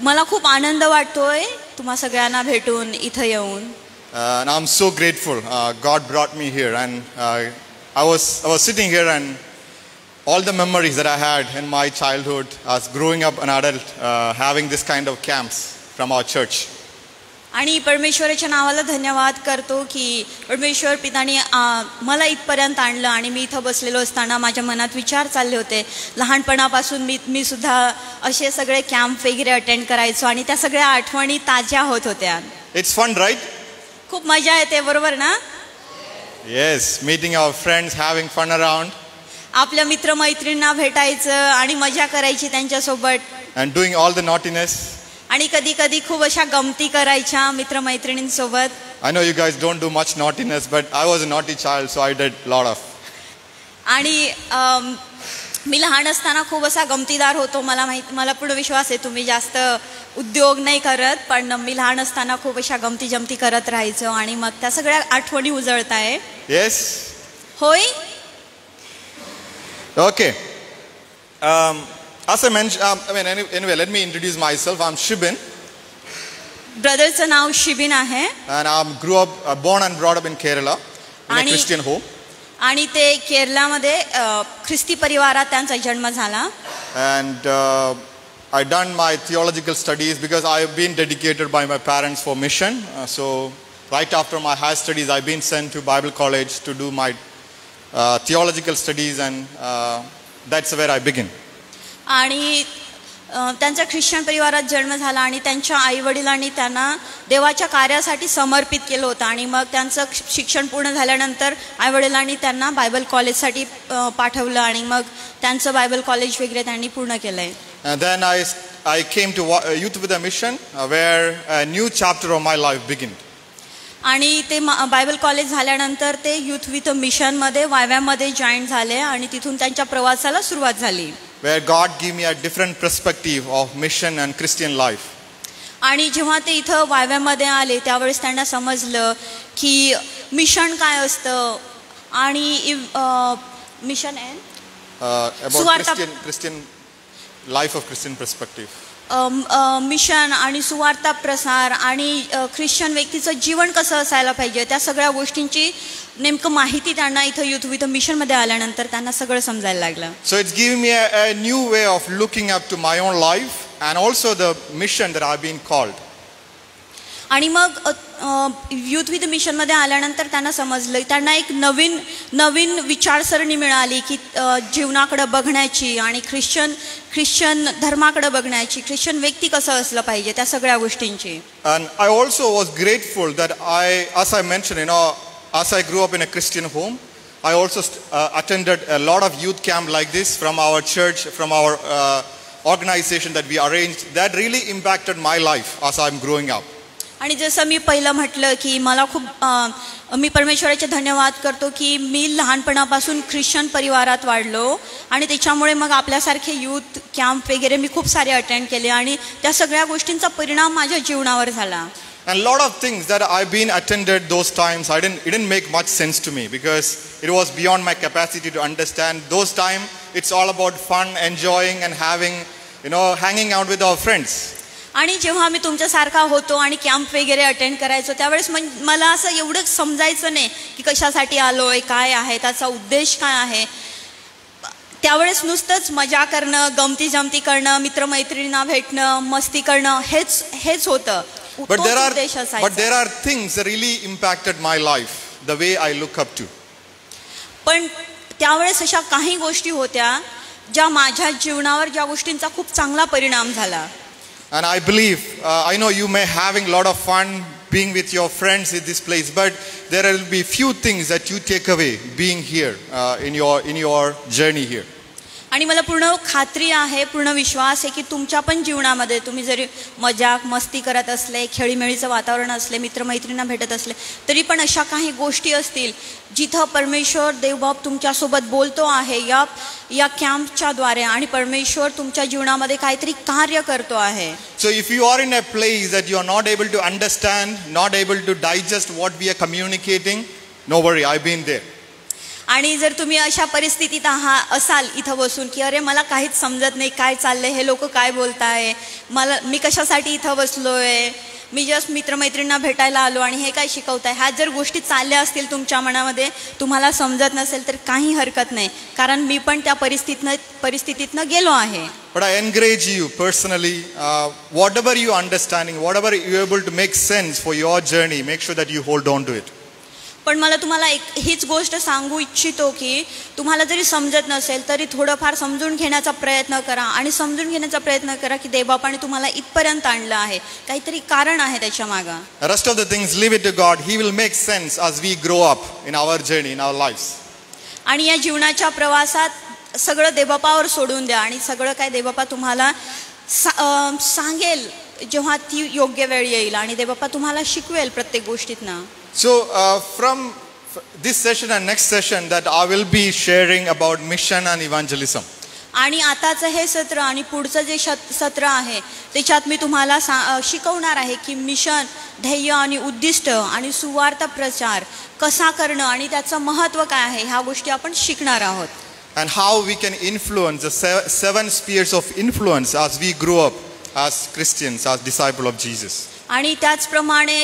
मला खूप आनंद वाटतोय तुम्हा सगळ्यांना भेटून इथं येऊन. And I'm so grateful. God brought me here, and I was sitting here, and all the memories that I had in my childhood as growing up an adult, having this kind of camps from our church. आणि परमेश्वराच्या नावाला धन्यवाद करतो की परमेश्वर पिताने मला इथपर्यंत आणलं आणि मी इथं बसलेलो असताना माझ्या मनात विचार चालले होते. लहानपणापासून मी सुद्धा असे सगळे कॅम्प वगैरे अटेंड करायचो आणि त्या सगळ्या आठवणी ताज्या होत होत्या. It's fun, right? खूप मजा येते, बरोबर ना? Yes, meeting our friends, having fun around. आपल्या मित्रमैत्रिणींना भेटायचं आणि मजा करायची त्यांच्यासोबत. And doing all the naughtiness. आणि कधी कधी खूप अशा गमती करायच्या मित्रमैत्रिणींसोबत. I know you guys don't do much naughtiness, but I was a naughty child, so I did a lot of. आणि मी लहान असताना खूप असा गमतीदार होतो. मला पूर्ण विश्वास आहे तुम्ही जास्त उद्योग नाही करत, पण मी लहान असताना खूप अशा गमती जमती करत राहायचो आणि मग त्या सगळ्या आठवणी उजळताय. Yes. होय. Okay. As I mentioned, anyway, let me introduce myself. I'm Shibin. ब्रदरचं नाव शिबिन आहे. And I grew up, born and brought up in Kerala, in a Christian home. आणि ते केरलामध्ये ख्रिस्ती परिवारात त्यांचा जन्म झाला. And I done my theological studies because I have been dedicated by my parents for mission. So right after my higher studies, I've been sent to Bible college to do my theological studies, and that's where I begin. आणि त्यांचा Christian परिवारात जन्म झाला आणि त्यांच्या आईवडिलांनी त्यांना देवाच्या कार्यासाठी समर्पित केलं होतं आणि मग त्यांचं शिक्षण पूर्ण झाल्यानंतर आईवडिलांनी त्यांना बायबल कॉलेजसाठी पाठवलं आणि मग त्यांचं बायबल कॉलेज वगैरे त्यांनी पूर्ण केलं आहे. Then I came to Youth with a Mission, where a new chapter of my life began. आणि ते बायबल कॉलेज झाल्यानंतर ते यूथ विथ मिशनमध्ये वायव्यामध्ये जॉईन झाले आणि तिथून त्यांच्या प्रवासाला सुरुवात झाली. Where God gave me a different perspective of mission and Christian life. आणि जेव्हा ते इथं वायव्यामध्ये आले त्यावेळेस त्यांना समजलं की मिशन काय असतं आणि mission about Christian life of Christian perspective. Mission आणि सुवार्ता प्रसार आणि ख्रिश्चन व्यक्तीचं जीवन कसं असायला पाहिजे त्या सगळ्या गोष्टींची नेमकं माहिती त्यांना इथं युथ विथ मिशनमध्ये आल्यानंतर त्यांना सगळं समजायला लागलं. So it's giving me a new way of looking up to my own life and also the mission that I've been called. आणि मग युथ विथ मिशनमध्ये आल्यानंतर त्यांना समजलं, त्यांना एक नवीन विचारसरणी मिळाली की जीवनाकडे बघण्याची आणि ख्रिश्चन धर्माकडे बघण्याची, ख्रिश्चन व्यक्ती कसं असलं पाहिजे त्या सगळ्या गोष्टींची. And I also was grateful that as I mentioned, as I grew up in a Christian home, I also attended a lot of youth camp like this from our church, from our organization that we arranged. That really impacted my life as I'm growing up. आणि जसं मी पहिलं म्हटलं की मला खूप मी परमेश्वराचे धन्यवाद करतो की मी लहानपणापासून ख्रिश्चन परिवारात वाढलो आणि त्याच्यामुळे मग आपल्यासारखे यूथ कॅम्प वगैरे मी खूप सारे अटेंड केले आणि त्या सगळ्या गोष्टींचा परिणाम माझ्या जीवनावर झाला. And a lot of things that I've been attended those times, it didn't make much sense to me because it was beyond my capacity to understand. Those times, it's all about fun, enjoying and having, hanging out with our friends. आणि जेव्हा मी तुमच्यासारखा होतो आणि camp वगैरे attend करायचो त्यावेळेस मला असं एवढं समजायचं नाही की कशासाठी आलोय, काय आहे त्याचा उद्देश काय आहे. त्यावेळेस नुसतंच मजा करणं, गमती जमती करणं, मित्रमैत्रिणींना भेटणं, मस्ती करणं हेच होतं. But there are things that really impacted my life, the way I look up to. पण त्यावेळेस अशा काही गोष्टी होत्या ज्या माझ्या जीवनावर ज्या गोष्टींचा खूप चांगला परिणाम झाला. And I believe, I know you may having a lot of fun being with your friends in this place, but there will be few things that you take away being here in your journey here. आणि मला पूर्ण खात्री आहे, पूर्ण विश्वास आहे की तुमच्या पण जीवनामध्ये तुम्ही जरी मजाक मस्ती करत असले, खेळीमेळीचं वातावरण असले, मित्रमैत्रिणींना भेटत असले तरी पण अशा काही गोष्टी असतील जिथं परमेश्वर देवबाप तुमच्यासोबत बोलतो आहे या कॅम्पच्या द्वारे आणि परमेश्वर तुमच्या जीवनामध्ये काहीतरी कार्य करतो आहे. So if you are in a place that you are not able to understand, not able to digest what we are communicating, no worry, I've been there. आणि जर तुम्ही अशा परिस्थितीत असाल इथं बसून की अरे मला काहीच समजत नाही, काय चाललंय, हे लोक काय बोलताय, मी कशासाठी इथं बसलोय, मी जस्ट मित्रमैत्रिणींना भेटायला आलो आणि हे काय शिकवताय, ह्या जर गोष्टी चालल्या असतील तुमच्या मनामध्ये, तुम्हाला समजत नसेल तर काही हरकत नाही, कारण मी पण त्या परिस्थितीतनं गेलो आहे. But I encourage you personally, whatever you understanding, whatever you are able to make sense for your journey, make sure that you hold on to it. पण मला तुम्हाला हीच गोष्ट सांगू इच्छितो की तुम्हाला जरी समजत नसेल तरी थोडंफार समजून घेण्याचा प्रयत्न करा आणि समजून घेण्याचा प्रयत्न करा की देवबापाने तुम्हाला इथपर्यंत आणलं आहे, काहीतरी कारण आहे त्याच्या मागं. Rest of the things leave it to God. He will make sense as we grow up in our journey, in our lives. आणि या जीवनाच्या प्रवासात सगळं देवबापावर सोडून द्या आणि सगळं काय देवबापा तुम्हाला सांगेल जेव्हा ती योग्य वेळ येईल आणि देवबापा तुम्हाला शिकवेल प्रत्येक गोष्टीतनं. So from this session and next session that I will be sharing about mission and evangelism. आणि आताचं हे सत्र आणि पुढचं जे सत्र आहे त्याच्यात मी तुम्हाला शिकवणार आहे की मिशन, ध्येय आणि उद्दिष्ट आणि सुवार्ता प्रचार कसा करणं आणि त्याचं महत्त्व काय आहे ह्या गोष्टी आपण शिकणार आहोत. And how we can influence the 7 spheres of influence as we grow up as Christians, as disciples of Jesus. आणि त्याचप्रमाणे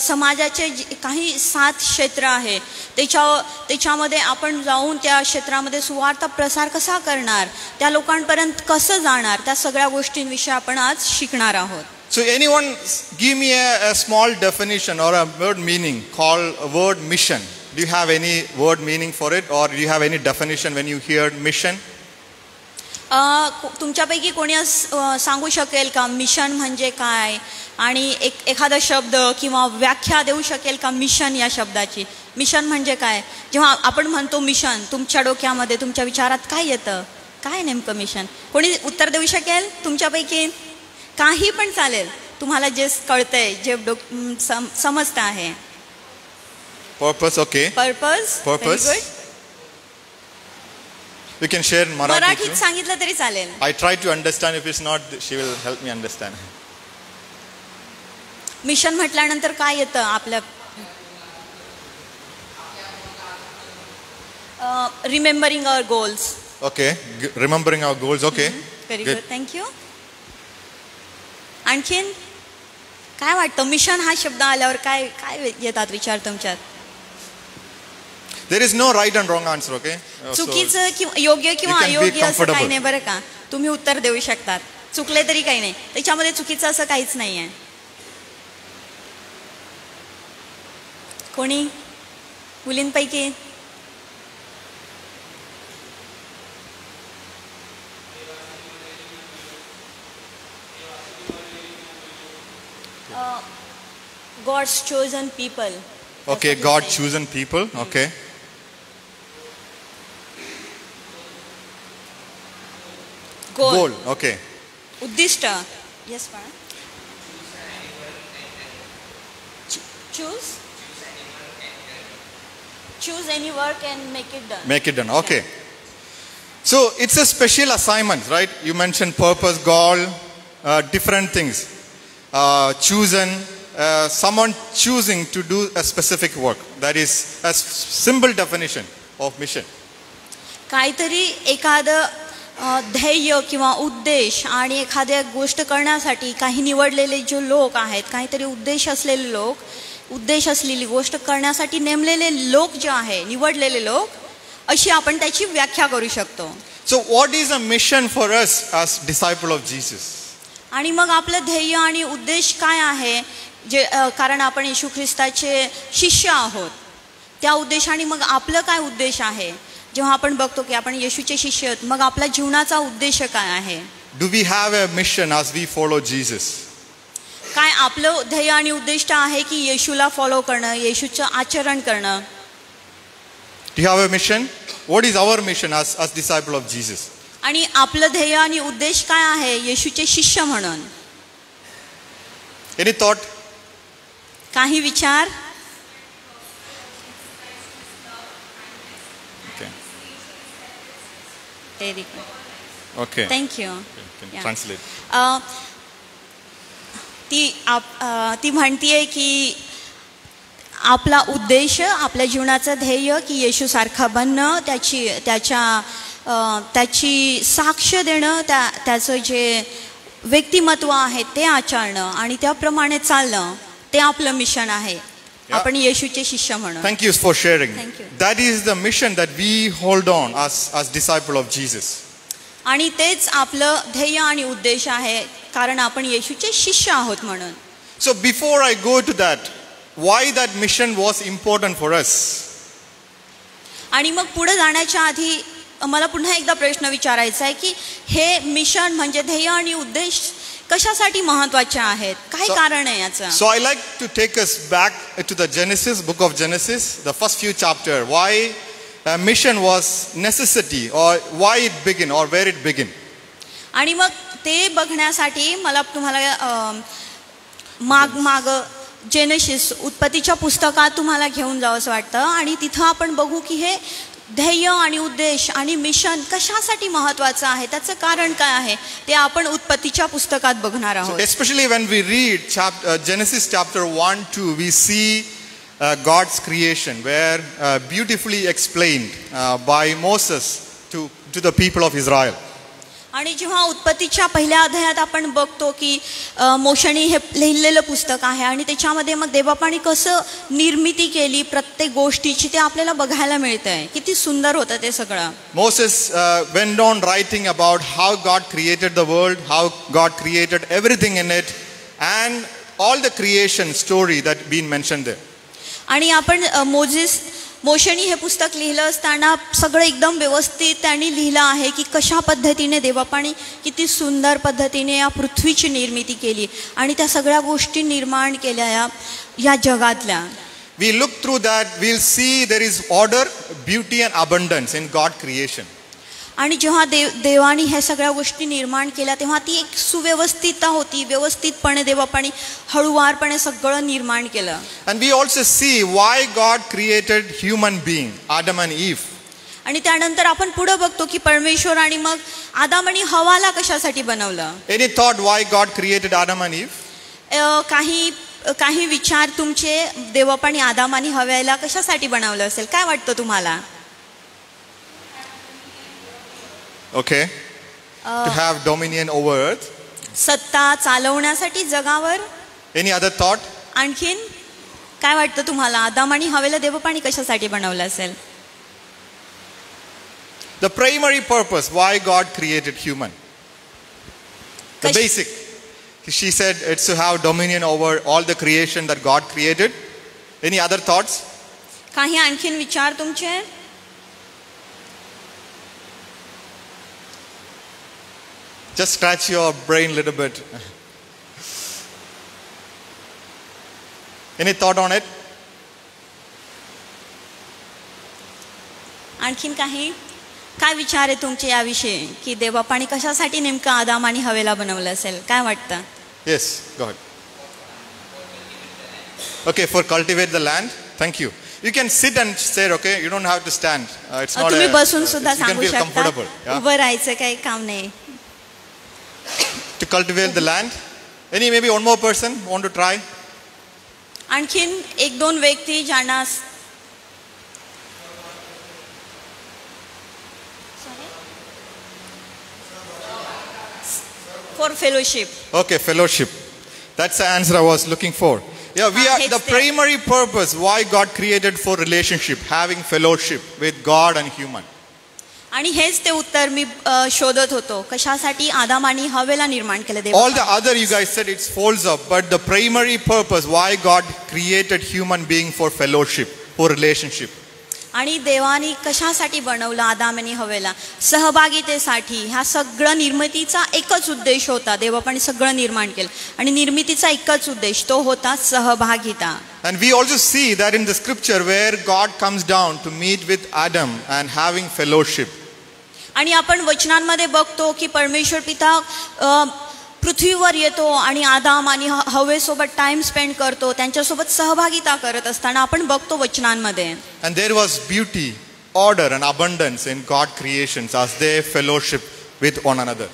समाजाचे काही 7 क्षेत्र आहे त्याच्यामध्ये आपण जाऊन त्या क्षेत्रामध्ये सुवार्ता प्रसार कसा करणार, त्या लोकांपर्यंत कसं जाणार, त्या सगळ्या गोष्टींविषयी आपण आज शिकणार आहोत. So anyone give me a small definition or a word meaning called a word mission. Do you have any word meaning for it or do you have any definition when you hear mission? तुमच्यापैकी कोणी सांगू शकेल का mission म्हणजे काय आणि एखादा शब्द किंवा व्याख्या देऊ शकेल का मिशन या शब्दाची? मिशन म्हणजे काय? जेव्हा आपण म्हणतो मिशन तुमच्या डोक्यामध्ये तुमच्या विचारात काय येतं, काय नेमकं मिशन? कोणी उत्तर देऊ शकेल तुमच्यापैकी? काही पण चालेल, तुम्हाला जे कळतंय, जे समजतं आहे. Purpose, okay. Purpose. You can share in Marathi. मराठीत सांगितलं तरी चालेल. I try to understand. If it's not, she will help me understand. Mission म्हटल्यानंतर काय येतं आपल्या? Remembering our goals. Okay, remembering our goals. Okay. Very Good. Good, thank you. आणखीन काय वाटतं, मिशन हा शब्द आल्यावर काय काय येतात विचार तुमच्यात? There is no right and wrong answer, okay? So, चुकीचं किंवा योग्य किंवा you can be अयोग्य असं काही comfortable. नाही बरं का. तुम्ही उत्तर देऊ शकतात, चुकले तरी काही नाही, त्याच्यामध्ये चुकीचं असं काहीच नाही आहे. कोणी मुलींपैकी? God's chosen people. okay, God chosen people, okay. Goal, okay. उद्दिष्ट. Yes, ma'am. Choose any work and make it done. Make it done, okay. So it's a special assignment, right? You mentioned purpose, goal, different things. Chosen, someone choosing to do a specific work. That is a simple definition of mission. काहीतरी एखादं ध्येय किंवा उद्देश आणि एखाद्या गोष्ट करण्यासाठी काही निवडलेले जे लोक आहेत, काहीतरी उद्देश असलेले लोक, उद्देश असलेली गोष्ट करण्यासाठी नेमलेले लोक जे आहे, निवडलेले लोक, अशी आपण त्याची व्याख्या करू शकतो. So what is a mission for us as disciple of Jesus? आणि मग आपलं ध्येय आणि उद्देश काय आहे, जे कारण आपण येशू ख्रिस्ताचे शिष्य आहोत, त्या उद्देशाने मग आपलं काय उद्देश आहे? जेव्हा आपण बघतो की आपण येशूचे शिष्य आहोत, मग आपला जीवनाचा उद्देश काय आहे? Do we have a mission as we follow Jesus? काय आपलं ध्येय आणि उद्दिष्ट आहे की येशूला फॉलो करणं, येशूचं आचरण करणं? Do you have a mission? What is our mission as disciple of Jesus? आणि आपलं ध्येय आणि उद्देश काय आहे येशूचे शिष्य म्हणून? Any thought? काही विचार? Okay. Very good. Okay. Thank you. Can Yeah. translate. ती म्हणतीये की आपला उद्देश, आपल्या जीवनाचं ध्येय की येशूसारखा बनणं, त्याची साक्ष देणं, त्याचं जे व्यक्तिमत्व आहे ते आचरणं आणि त्याप्रमाणे चालणं, ते आपलं मिशन आहे. आपण येशूचे शिष्य म्हणून. Thank you for sharing. Thank you. That is the mission that we hold on as disciple of Jesus. आणि तेच आपलं ध्येय आणि उद्देश आहे, कारण आपण येशूचे शिष्य आहोत म्हणून. So before I go to that, why that mission was important for us? आणि मग पुढे जाण्याच्या आधी मला पुन्हा एकदा प्रश्न विचारायचा आहे की हे मिशन म्हणजे ध्येय आणि उद्देश कशासाठी महत्त्वाचे आहेत? काय कारण आहे याचं? So I like to take us back to the Genesis, book of Genesis, the first few chapters. Why mission was necessity, or why it began, or where it began. आणि मग ते बघण्यासाठी मला तुम्हाला माग जेनेसिस, उत्पत्तीच्या पुस्तकात तुम्हाला घेऊन जावं असं वाटतं. आणि तिथं आपण बघू की हे ध्येय आणि उद्देश आणि मिशन कशासाठी महत्त्वाचं आहे, त्याचं कारण काय आहे, ते आपण उत्पत्तीच्या पुस्तकात बघणार आहोत. Especially when we read Genesis chapter 1-2, we see God's creation, where beautifully explained by Moses to the people of Israel. आणि जेव्हा उत्पत्तीच्या पहिल्या अध्यायात आपण बघतो की मोशेने हे लिहिलेलं पुस्तक आहे आणि त्याच्यामध्ये मग देवबापाने कसं निर्मिती केली प्रत्येक गोष्टीची, ते आपल्याला बघायला मिळतंय. किती सुंदर होतं ते सगळं. Moses went on writing about how God created the world, how God created everything in it, and all the creation story that been mentioned there. आणि आपण मोशेने हे पुस्तक लिहिलं असताना सगळं एकदम व्यवस्थित त्यांनी लिहिलं आहे की कशा पद्धतीने देवबापाने किती सुंदर पद्धतीने या पृथ्वीची निर्मिती केली आणि त्या सगळ्या गोष्टी निर्माण केल्या या जगातल्या. We look through that, we'll see there is order, beauty and abundance in God creation. आणि जेव्हा देवाने ह्या सगळ्या गोष्टी निर्माण केल्या तेव्हा ती एक सुव्यवस्थितता होती. व्यवस्थितपणे देवबापाने हळूवारपणे सगळं निर्माण केलं. And we also see why God created human being, Adam and Eve. आणि त्यानंतर आपण पुढे बघतो की परमेश्वर आणि मग आदाम आणि हवाला कशासाठी बनवलं. Any thought why God created Adam and Eve? काही विचार तुमचे, देवबापाने आदाम आणि हव्याला कशासाठी बनवलं असेल, काय वाटतं तुम्हाला? Okay. to have dominion over earth. सत्ता चालवण्यासाठी जगावर. Any other thought? आणखीन काय वाटतं तुम्हाला, आदाम आणि हवेला देवपाणी कशासाठी बनवलं असेल? The primary purpose why God created human. The basic. She said it's to have dominion over all the creation that God created. Any other thoughts? काही आणखीन विचार तुमचे? Just scratch your brain a little bit. Any thought on it? आणखीन काही काय विचार आहे तुमचे याविषयी की देवपाणी कशासाठी नेमकं आदाम आणि हवेला बनवलं असेल, काय वाटतं? Yes, go ahead. Okay, for cultivate the land. Thank you. You can sit and say, okay, you don't have to stand. It's not तुम्ही बसून सुद्धा you can सांगू feel शकता, comfortable. Yeah? उभं राहायचं काही काम नाही. To cultivate the land. Any maybe one more person want to try? आणखीन एक दोन व्यक्ती ज्यांना for fellowship. Okay, fellowship. That's the answer I was looking for. Yeah, we are the primary purpose why God created for relationship, having fellowship with God and human. आणि हेच ते उत्तर मी शोधत होतो, कशासाठी आदाम आणि हवेला निर्माण केलं देव. All the other you guys said it folds up, but the primary purpose why God created human being for fellowship, for relationship. आणि देवाने कशासाठी बनवलं आदाम आणि हवेला? सहभागितेसाठी. ह्या सगळं निर्मितीचा एकच उद्देश होता. देवाने सगळं निर्माण केलं आणि निर्मितीचा एकच उद्देश तो होता सहभागिता. And we also see that in the scripture where God comes down to meet with Adam and having fellowship. आणि आपण वचनांमध्ये बघतो की परमेश्वर पिता पृथ्वीवर येतो आणि आदाम आणि हवेसोबत टाइम स्पेंड करतो, त्यांच्यासोबत सहभागिता करत असताना आपण बघतो वचनांमध्ये. And there was beauty, order and abundance in God creations as they fellowship with one another.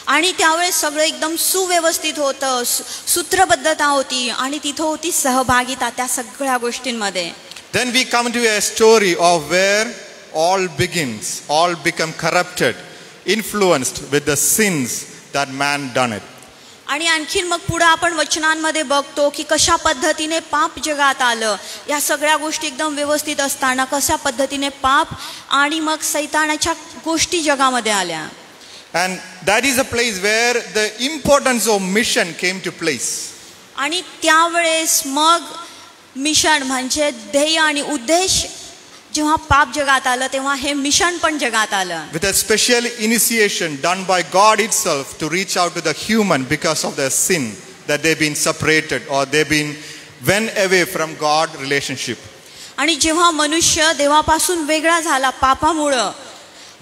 आणि त्यावेळेस सगळं एकदम सुव्यवस्थित होतं, सूत्रबद्धता होती आणि तिथं होती सहभागिता त्या सगळ्या गोष्टींमध्ये. Then we come to a story of where all begins, all become corrupted, influenced with the sins that man done it. आणि आणखीन मग पुढे आपण वचनांमध्ये बघतो की कशा पद्धतीने पाप जगात आलं. या सगळ्या गोष्टी एकदम व्यवस्थित असताना कशा पद्धतीने पाप आणि मग सैतानाच्या गोष्टी जगामध्ये आल्या. And that is a place where the importance of mission came to place. आणि त्यावेळेस मग मिशन म्हणजे ध्येय आणि उद्देश जेव्हा पाप जगात आलं तेव्हा हे मिशन पण जगात आलं. With a special initiation done by God itself to reach out to the human because of their sin that they've been separated or they've been went away from God relationship. आणि जेव्हा मनुष्य देवापासून वेगळा झाला पापामुळं,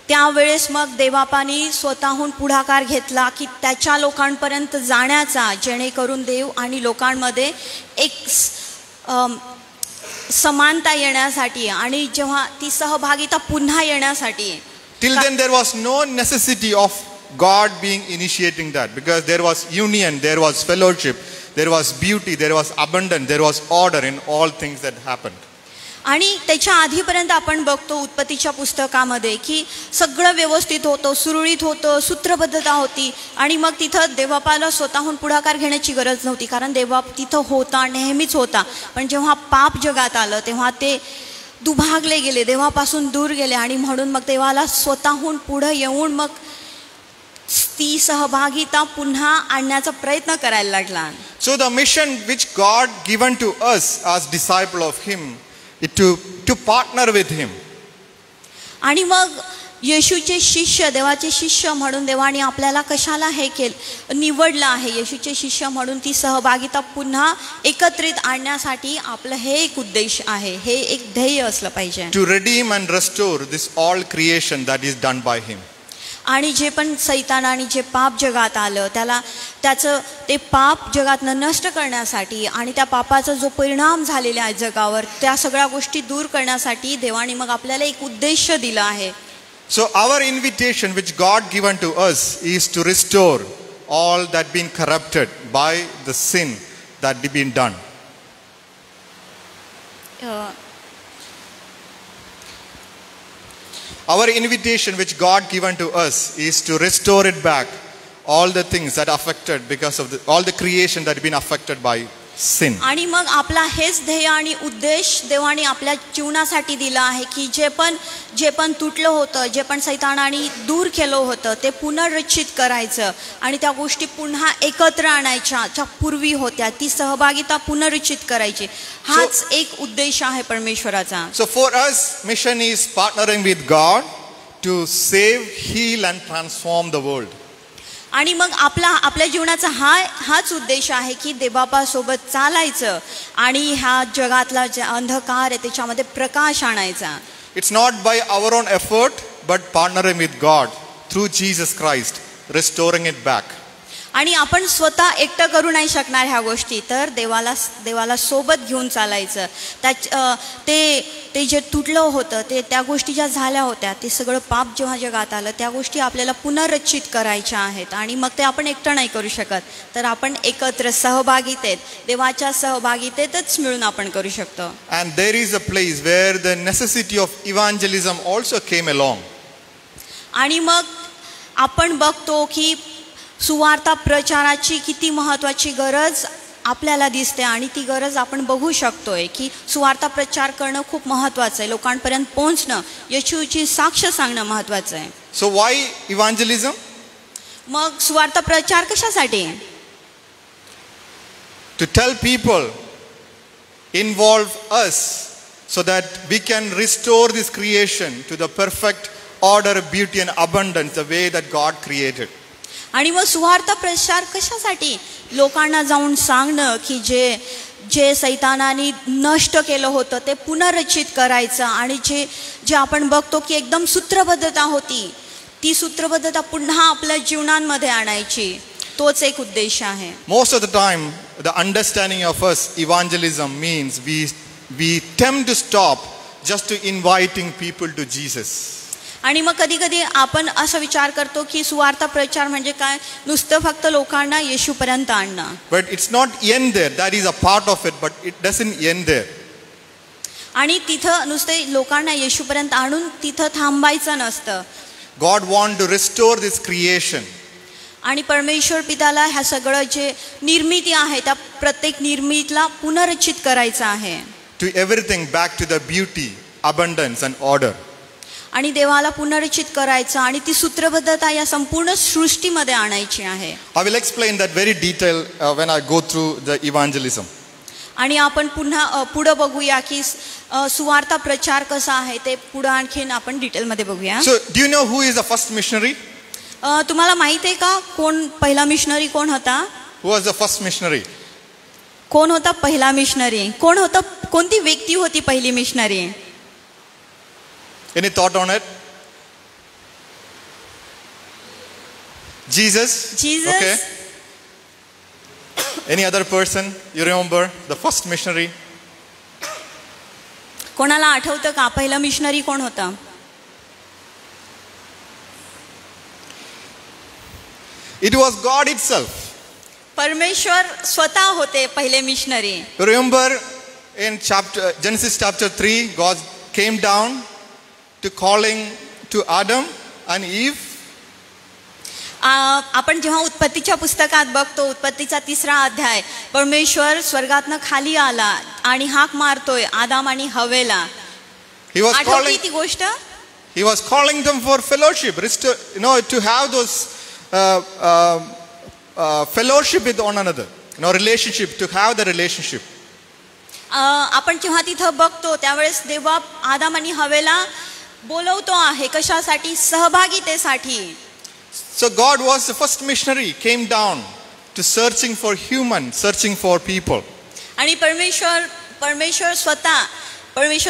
त्यावेळेस मग देवापानी स्वतःहून पुढाकार घेतला की त्याच्या लोकांपर्यंत जाण्याचा, जेणेकरून देव आणि लोकांमध्ये एक समानता येण्यासाठी आणि जेव्हा ती सहभागिता पुन्हा येण्यासाठी. Till then there was no necessity of God being initiating that because there was union, there was fellowship, there was beauty, there was abundance, there was order in all things that happened. आणि त्याच्या आधीपर्यंत आपण बघतो उत्पत्तीच्या पुस्तकामध्ये की सगळं व्यवस्थित होतं, सुरळीत होतं, सूत्रबद्धता होती आणि मग तिथं देवापाला स्वतःहून पुढाकार घेण्याची गरज नव्हती कारण देवा तिथं होता, नेहमीच होता. पण जेव्हा पाप जगात आलं तेव्हा ते दुभागले गेले, देवापासून दूर गेले आणि म्हणून मग देवाला स्वतःहून पुढं येऊन मग ती सहभागिता पुन्हा आणण्याचा प्रयत्न करायला लागला. So the mission which God given to us as disciple of him to partner with him. आणि मग येशूचे शिष्य, देवाचे शिष्य म्हणून देवाने आपल्याला कशाला हे केलं, निवडलं आहे. येशूचे शिष्य म्हणून ती सहभागिता पुन्हा एकत्रित आणण्यासाठी आपलं हे एक उद्देश आहे, हे एक ध्येय असलं पाहिजे. To redeem and restore this all creation that is done by him. आणि जे पण सैतान आणि जे पाप जगात आलं त्याचं ते पाप जगातनं नष्ट करण्यासाठी आणि त्या पापाचा जो परिणाम झालेला आहे जगावर, त्या सगळ्या गोष्टी दूर करण्यासाठी देवाने मग आपल्याला एक उद्देश दिला आहे. So our invitation which God given to us is to restore all that been corrupted by the sin that been done. Our invitation which God given to us is to restore it back, all the things that affected because of all the creation that had been affected by sin. आणि मग आपला हेच ध्येय आणि उद्देश देवाने आपल्या जीवनासाठी दिला आहे की जे पण तुटलं होतं, जे पण सैतानाने दूर केलं होतं ते पुनर्रचित करायचं आणि त्या गोष्टी पुन्हा एकत्र आणायच्या ज्या पूर्वी होत्या, ती सहभागिता पुनर्रचित करायची. हाच एक उद्देश आहे परमेश्वराचा. So for us, mission is partnering with God to save, heal and transform the world. आणि मग आपल्या जीवनाचा हाच उद्देश आहे की देवबापासोबत चालायचं आणि ह्या जगातला जे अंधकार आहे त्याच्यामध्ये प्रकाश आणायचा. It's not by our own effort, but partnering with God through Jesus Christ, restoring it back. आणि आपण स्वतः एकटं करू नाही शकणार ह्या गोष्टी, तर देवाला सोबत घेऊन चालायचं. ते जे तुटलं होतं ते त्या गोष्टी ज्या झाल्या होत्या ते सगळं पाप जेव्हा जगात आलं त्या गोष्टी आपल्याला पुनर्रचित करायच्या आहेत आणि मग ते आपण एकटं नाही करू शकत, तर आपण एकत्र सहभागितेत देवाच्या सहभागितेतच मिळून आपण करू शकतो. And there is a place where the necessity of evangelism also came along. आणि मग आपण बघतो की सुवार्ता प्रचाराची किती महत्त्वाची गरज आपल्याला दिसते आणि ती गरज आपण बघू शकतोय की सुवार्ता प्रचार करणं खूप महत्त्वाचं आहे. लोकांपर्यंत पोहोचणं, येशूची साक्ष सांगणं महत्त्वाचं आहे. So why evangelism? मग सुवार्ता प्रचार कशासाठी? To tell people, involve us so that we can restore this creation to the perfect order, beauty and abundance the way that God created. आणि मग सुवार्ता प्रचार कशासाठी? लोकांना जाऊन सांगणं की जे सैतानाने नष्ट केलं होतं ते पुनर्रचित करायचं आणि जे आपण बघतो की एकदम सूत्रबद्धता होती ती सूत्रबद्धता पुन्हा आपल्या जीवनांमध्ये आणायची. तोच एक उद्देश आहे. Most of the time the understanding of us evangelism means we tend to stop just to inviting people to Jesus. आणि मग कधी कधी आपण असा विचार करतो की सुवार्ता प्रचार म्हणजे काय, नुसतं फक्त लोकांना येशूपर्यंत आणणं. But it's not end there. That is a part of it, but it doesn't end there. आणि तिथं नुसते लोकांना येशूपर्यंत आणून तिथं थांबायचं नसतं. God wants to restore this creation. आणि परमेश्वर पिताला ह्या सगळं जे निर्मिती आहे त्या प्रत्येक निर्मितीला पुनर्रचित करायचं आहे. To everything back to the beauty, abundance and order. आणि देवाला पुनर्रचित करायचं आणि ती सूत्रबद्धता या संपूर्ण सृष्टीमध्ये आणायची आहे. I will explain that very detail when I go through the evangelism. आणि आपण पुढे बघूया की सुवार्ता प्रचार कसा आहे ते पुढे आणखीन आपण डिटेलमध्ये बघूया. So do you know who is the first missionary? तुम्हाला माहित आहे का कोण पहिला मिशनरी कोण होता? Who was the first missionary? कोण होता पहिला मिशनरी? कोण होता? कोणती व्यक्ती होती पहिली missionary? Any thought on it? Jesus? Okay. Any other person you remember? The first missionary? कोणाला आठवतं का पहिला मिशनरी कोण होता? It was God itself. परमेश्वर स्वतः होते पहिले missionary. Remember in Genesis chapter 3, God came down to calling to Adam and Eve. आपण जेव्हा उत्पत्तीच्या पुस्तकात बघतो, उत्पत्तीचा 3रा अध्याय, परमेश्वर स्वर्गातनं खाली आला आणि हाक मारतोय आदाम आणि हवेला. आठवते ती गोष्ट? He was calling them for fellowship, to have those fellowship with one another, relationship, to have the relationship. आपण जेव्हा तिथं बघतो त्यावेळेस देवा आदाम आणि हवेला बोलवतो आहे कशासाठी? सहभागितेसाठी. So God was the first missionary, came down to searching for searching for people. आणि परमेश्वर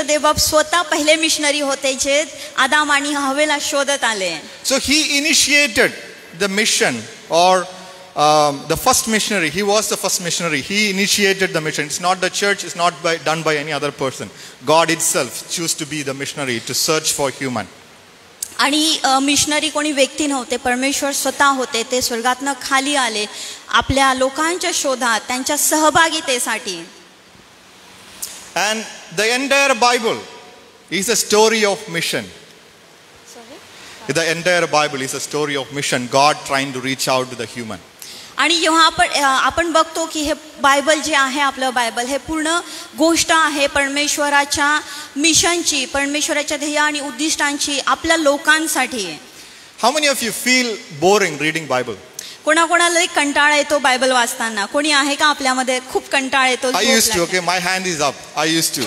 देवबाप स्वतः पहिले मिशनरी होते जे आदाम आणि हवेला शोधत आले. So he initiated the mission or the first missionary. He was the first missionary. He initiated the mission. It's not the church. It's not done by any other person. God itself chose to be the missionary to search for human. आणि missionary कोणी व्यक्ती नव्हते, परमेश्वर स्वतः होते. ते स्वर्गातनं खाली आले आपल्या लोकांच्या शोधात, त्यांच्या सहभागितेसाठी. And the entire Bible is a story of mission. The entire Bible is a story of mission, God trying to reach out to the human. आणि जेव्हा आपण बघतो की हे बायबल जे आहे आपलं बायबल हे पूर्ण गोष्ट आहे परमेश्वराच्या मिशनची, परमेश्वराच्या ध्येय आणि उद्दिष्टांची आपल्या लोकांसाठी. How many of you feel boring reading Bible? कोणाकोणाला कंटाळा येतो बायबल वाचताना? कोणी आहे का आपल्यामध्ये खूप कंटाळा येतो? I used to, okay, my hand is up. I used to.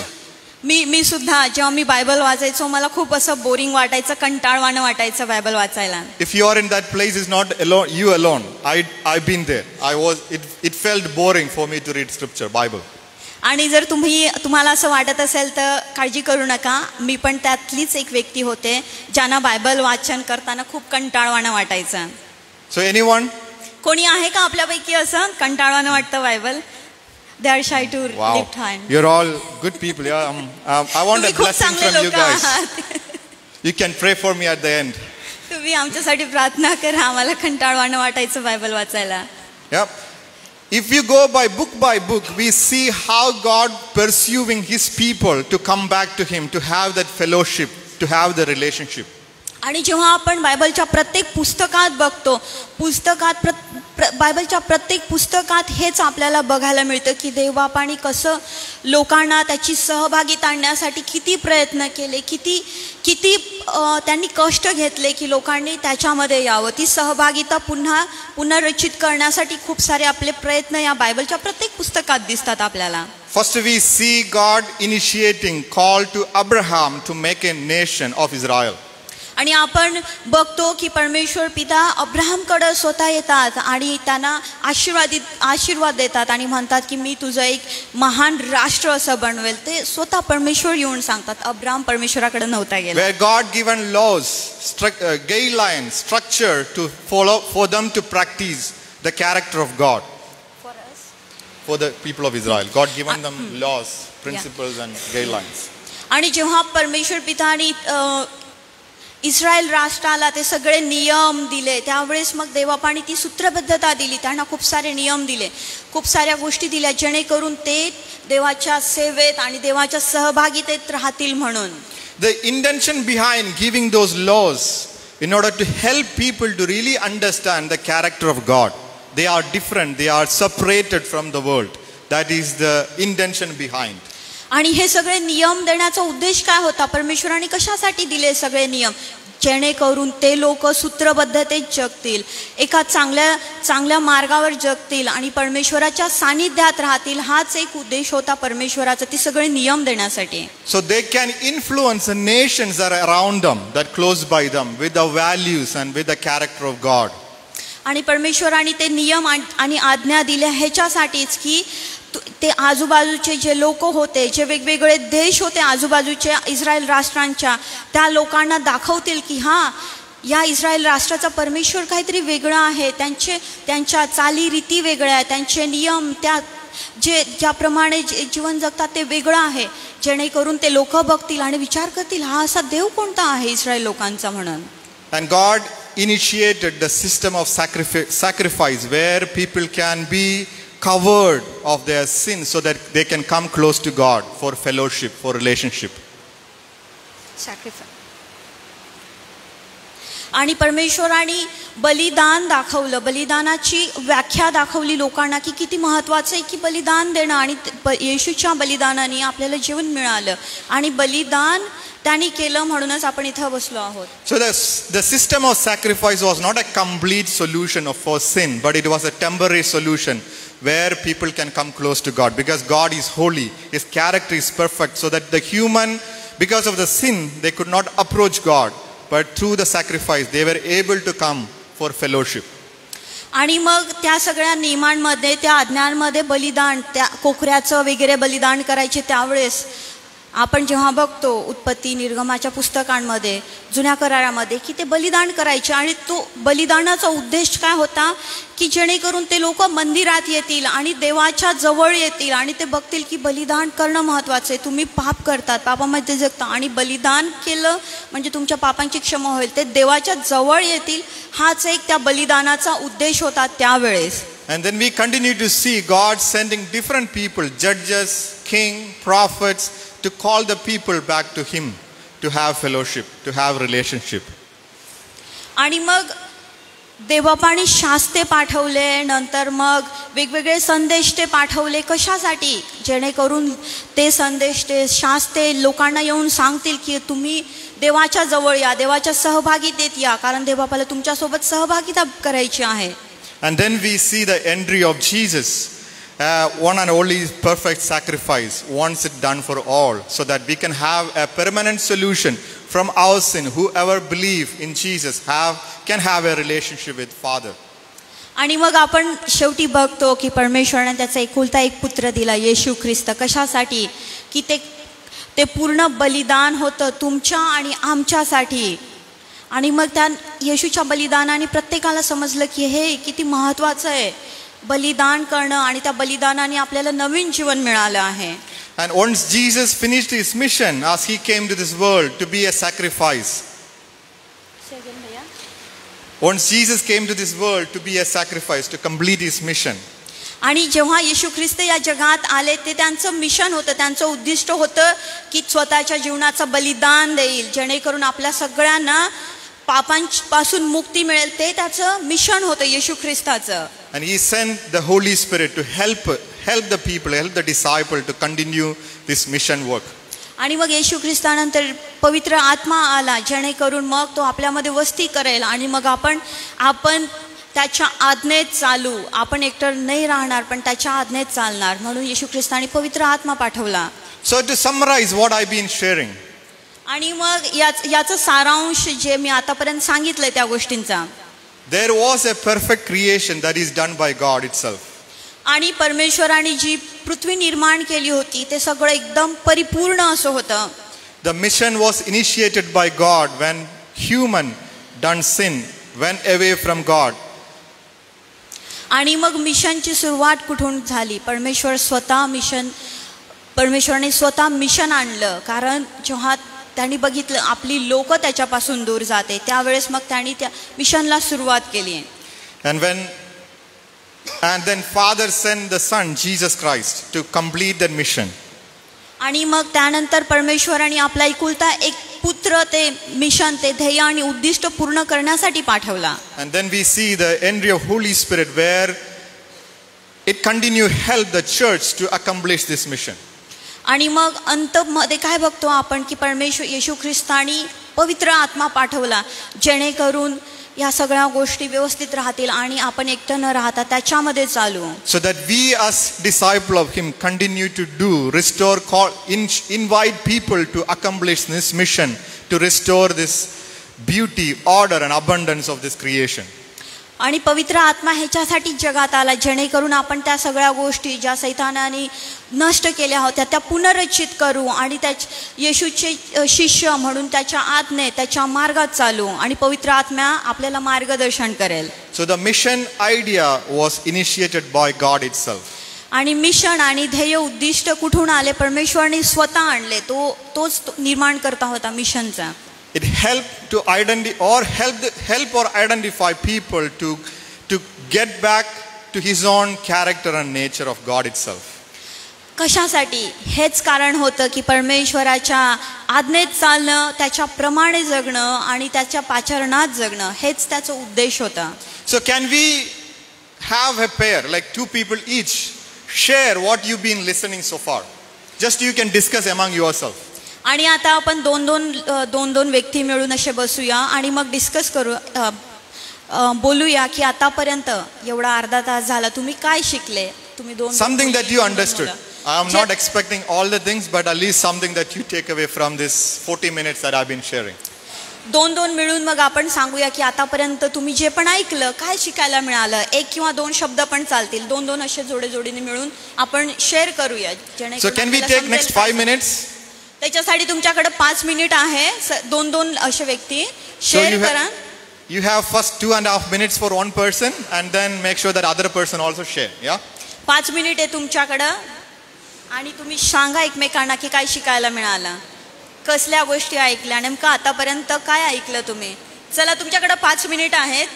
मी सुद्धा जेव्हा मी बायबल वाचायचो मला खूप असं बोरिंग वाटायचं, कंटाळवाणं वाटायचं बायबल वाचायला. If you are in that place, it's not alone, you alone. I've been there. It felt boring for me to read scripture, Bible. आणि जर तुम्हाला असं वाटत असेल तर काळजी करू नका, मी पण त्यातलीच एक व्यक्ती होते ज्यांना बायबल वाचन करताना खूप कंटाळवाणं वाटायचं. So anyone? कोणी आहे का आपल्यापैकी असं कंटाळवाणं वाटतं Bible? They are shy to lift hand. You're all good people. Yeah. I want a blessing from you guys. You can pray for me at the end. तुम्ही आमच्यासाठी प्रार्थना करा, आम्हाला कंटाळवाणं वाटायचं बायबल वाचायला. Yeah. If you go by book, we see how God pursuing His people to come back to Him, to have that fellowship, to have the relationship. आणि जेव्हा आपण बायबलच्या प्रत्येक पुस्तकात बघतो, बायबलच्या प्रत्येक पुस्तकात हेच आपल्याला बघायला मिळतं की देवबापाने कसं लोकांना त्याची सहभागीत आणण्यासाठी किती प्रयत्न केले, किती त्यांनी कष्ट घेतले की लोकांनी त्याच्यामध्ये यावं. ती सहभागिता पुनर्रचित करण्यासाठी खूप सारे आपले प्रयत्न या बायबलच्या प्रत्येक पुस्तकात दिसतात आपल्याला. First we see God initiating call to Abraham to make a nation of Israel. आणि आपण बघतो की परमेश्वर पिता अब्राहमकडे स्वतः येतात आणि त्यांना आशीर्वाद देतात आणि म्हणतात की मी तुझं एक महान राष्ट्र असं बनवेल. ते स्वतः परमेश्वर येऊन सांगतात. अब्राहम परमेश्वराकडे नव्हता गेला. Where God given laws, guidelines, structure to follow for them to practice the character of God. For the people of Israel, God given them laws, principles and guidelines. आणि जेव्हा परमेश्वर पिताने इस्रायल राष्ट्राला ते सगळे नियम दिले त्यावेळेस मग देवबापाने ती सूत्रबद्धता दिली, त्यांना खूप सारे नियम दिले, खूप साऱ्या गोष्टी दिल्या जेणेकरून ते देवाच्या सेवेत आणि देवाच्या सहभागितेत राहतील म्हणून. The intention behind giving those laws in order to help people to really understand the character of God. They are different, they are separated from the world. That is the intention behind. आणि हे सगळे नियम देण्याचा उद्देश काय होता? परमेश्वराने कशासाठी दिले सगळे नियम? जेणेकरून ते लोक सूत्रबद्धतेत जगतील, एका चांगल्या मार्गावर जगतील आणि परमेश्वराच्या सानिध्यात राहतील. हाच एक उद्देश होता परमेश्वराचा, ती सगळे नियम देण्यासाठी. So they can influence the nations that are around them, that close by them, with the values and with the character of God. आणि परमेश्वराने ते नियम आणि आज्ञा दिल्या ह्याच्यासाठीच की ते आजूबाजूचे जे लोक होते, जे वेगवेगळे देश होते आजूबाजूच्या इस्रायल राष्ट्रांच्या, त्या लोकांना दाखवतील की हां, या इस्रायल राष्ट्राचा परमेश्वर काहीतरी वेगळा आहे, त्यांच्या चालीरीती वेगळ्या आहेत, त्यांचे नियम ज्याप्रमाणे जीवन जगतात ते वेगळं आहे. जेणेकरून ते लोक बघतील आणि विचार करतील हा असा देव कोणता आहे इस्रायल लोकांचा म्हणून. And God initiated the system of sacrifice where people can be covered of their sins so that they can come close to God for fellowship, for relationship. आणि परमेश्वराने बलिदान दाखवलं, बलिदानाची व्याख्या दाखवली लोकांना की किती महत्त्वाचं आहे की बलिदान देणं. आणि येशूच्या बलिदानाने आपल्याला जीवन मिळालं आणि बलिदान त्यांनी केलं म्हणूनच आपण इथं बसलो आहोत. So the system of sacrifice was not a complete solution for sin, but it was a temporary solution where people can come close to God because God is holy, His character is perfect, so that the human, because of the sin, they could not approach God, but through the sacrifice they were able to come for fellowship. आणि मग त्या सगळ्या नियमांमध्ये, त्या आज्ञांमध्ये बलिदान, त्या कोकऱ्याचं वगैरे बलिदान करायचे. त्यावेळेस आपण जेव्हा बघतो उत्पत्ती निर्गमाच्या पुस्तकांमध्ये, जुन्या करारामध्ये की ते बलिदान करायचे आणि तो बलिदानाचा उद्देश काय होता की जेणेकरून ते लोक मंदिरात येतील आणि देवाच्या जवळ येतील आणि ते बघतील की बलिदान करणं महत्त्वाचं आहे. तुम्ही पाप करतात, पापामध्ये जगता आणि बलिदान केलं म्हणजे तुमच्या पापांची क्षमा होईल, ते देवाच्या जवळ येतील. हाच एक त्या बलिदानाचा उद्देश होता त्यावेळेस. And then we continue to see God sending different people, judges, king, prophets, to call the people back to Him, to have fellowship, to have relationship. आणि मग देवबापाने शास्ते पाठवले, नंतर मग वेगवेगळे संदेश ते पाठवले. कशासाठी? जेणेकरून ते संदेश ते शास्ते लोकांना येऊन सांगतील की तुम्ही देवाच्या जवळ या, देवाच्या सहभागीतेत या, कारण देवबापाला तुमच्यासोबत सहभागिता करायची आहे. And then we see the entry of Jesus, one and only perfect sacrifice, once it done for all, so that we can have a permanent solution from our sin. Whoever believe in Jesus can have a relationship with Father. आणि मग आपण शेवटी बघतो की परमेश्वराने त्याचा एकुलता एक पुत्र दिला, येशू ख्रिस्त. कशासाठी? की ते पूर्ण बलिदान होतं तुमच्या आणि आमच्यासाठी. आणि मग त्या येशूच्या बलिदानाने प्रत्येकाला समजलं की हे किती महत्त्वाचं आहे, बलिदान करणं, आणि त्या बलिदानाने आपल्याला नवीन जीवन मिळालं आहे. And once Jesus finished his mission as he came to this world to be a sacrifice. Once Jesus came to this world to be a sacrifice, to complete his mission. आणि जेव्हा येशू ख्रिस्त या जगात आले ते त्यांचं मिशन होतं, त्यांचं उद्दिष्ट होतं की स्वतःच्या जीवनाचं बलिदान देईल, जेणेकरून आपल्या सगळ्यांना पापांपासून मुक्ती मिळेल. ते त्याचं मिशन होतं येशू ख्रिस्ताचं. And he sent the Holy Spirit to help the people, help the disciple to continue this mission work. आणि मग येशू ख्रिस्तानंतर पवित्र आत्मा आला, जेणेकरून मग तो आपल्यामध्ये वस्ती करेल आणि मग आपण त्याच्या आज्ञेत चालू. आपण एकतर नाही राहणार, पण त्याच्या आज्ञेत चालणार. म्हणून येशू ख्रिस्ताने पवित्र आत्मा पाठवला. So to summarize what I've been sharing, आणि मग याचं सारांश जे मी आतापर्यंत सांगितलंय त्या गोष्टींचा, there was a perfect creation that is done by God itself. आणि परमेश्वराने जी पृथ्वी निर्माण केली होती ते सगळं एकदम परिपूर्ण असं होतं. The mission was initiated by God when human done sin, went away from God. आणि मग मिशनची सुरुवात कुठून झाली? परमेश्वराने स्वतः मिशन आणलं. कारण जेव्हा त्यांनी बघितलं आपली लोक त्याच्यापासून दूर जाते, त्यावेळेस मग त्यांनी त्या मिशनला सुरुवात केली. And then Father sent the Son, Jesus Christ, to complete that mission. आणि मग त्यानंतर परमेश्वराने आपला एकुलता एक पुत्र ते मिशन, ते ध्येय आणि उद्दिष्ट पूर्ण करण्यासाठी पाठवला. And then we see the entry of Holy Spirit where it continued help the church to accomplish this mission. आणि मग अंतमध्ये काय बघतो आपण की परमेश्वर येशू ख्रिस्तानी पवित्र आत्मा पाठवला, जेणेकरून या सगळ्या गोष्टी व्यवस्थित राहतील आणि आपण एकटं न राहता त्याच्यामध्ये चालू. So that we as disciple of him continue to do, restore, call, invite people to accomplish this mission, to restore this beauty, order and abundance of this creation. आणि पवित्र आत्मा ह्याच्यासाठी जगात आला, जेणेकरून आपण त्या सगळ्या गोष्टी ज्या सैतानाने नष्ट केल्या होत्या त्या पुनर्रचित करू आणि त्या येशूचे शिष्य म्हणून त्याच्या आज्ञेत, त्याच्या मार्गात चालू, आणि पवित्र आत्मा आपल्याला मार्गदर्शन करेल. So the mission idea was initiated by God itself. आणि मिशन आणि ध्येय उद्दिष्ट कुठून आले? परमेश्वराने स्वतः आणले. तोच निर्माण करता होता मिशनचा. It helped to help or identify people to get back to his own character and nature of God itself. कशासाठी? हेच कारण होतं की परमेश्वराच्या आज्ञेत चालणं, त्याच्याप्रमाणे जगणं आणि त्याच्या पाचरणात जगणं, हेच त्याचा उद्देश होता. So can we have a pair, like two people each, share what you've been listening so far? Just you can discuss among yourself. आणि आता आपण दोन व्यक्ती मिळून असे बसूया आणि मग डिस्कस करू, बोलूया की आतापर्यंत एवढा अर्धा तास झाला तुम्ही काय शिकले. तुम्ही something that you understood. I am not expecting all the things, but at least something that you take away from this 40 minutes that I've been sharing. दोन मिळून मग आपण सांगूया की आतापर्यंत तुम्ही जे पण ऐकलं काय शिकायला मिळालं. एक किंवा दोन शब्द पण चालतील, दोन असे जोडीने मिळून आपण शेअर करूया. So can we take next 5 minutes? त्याच्यासाठी तुमच्याकडे 5 मिनिट आहे. दोन असे व्यक्ती शेअर करा. You have first 2.5 minutes for one person and then make sure that other person also share. Yeah? 5 minute आहे तुमच्याकडं आणि तुम्ही सांगा एकमेकांना की काय शिकायला मिळालं, कसल्या गोष्टी ऐकल्या, नेमकं आतापर्यंत काय ऐकलं तुम्ही. चला तुमच्याकडे 5 मिनिट आहेत.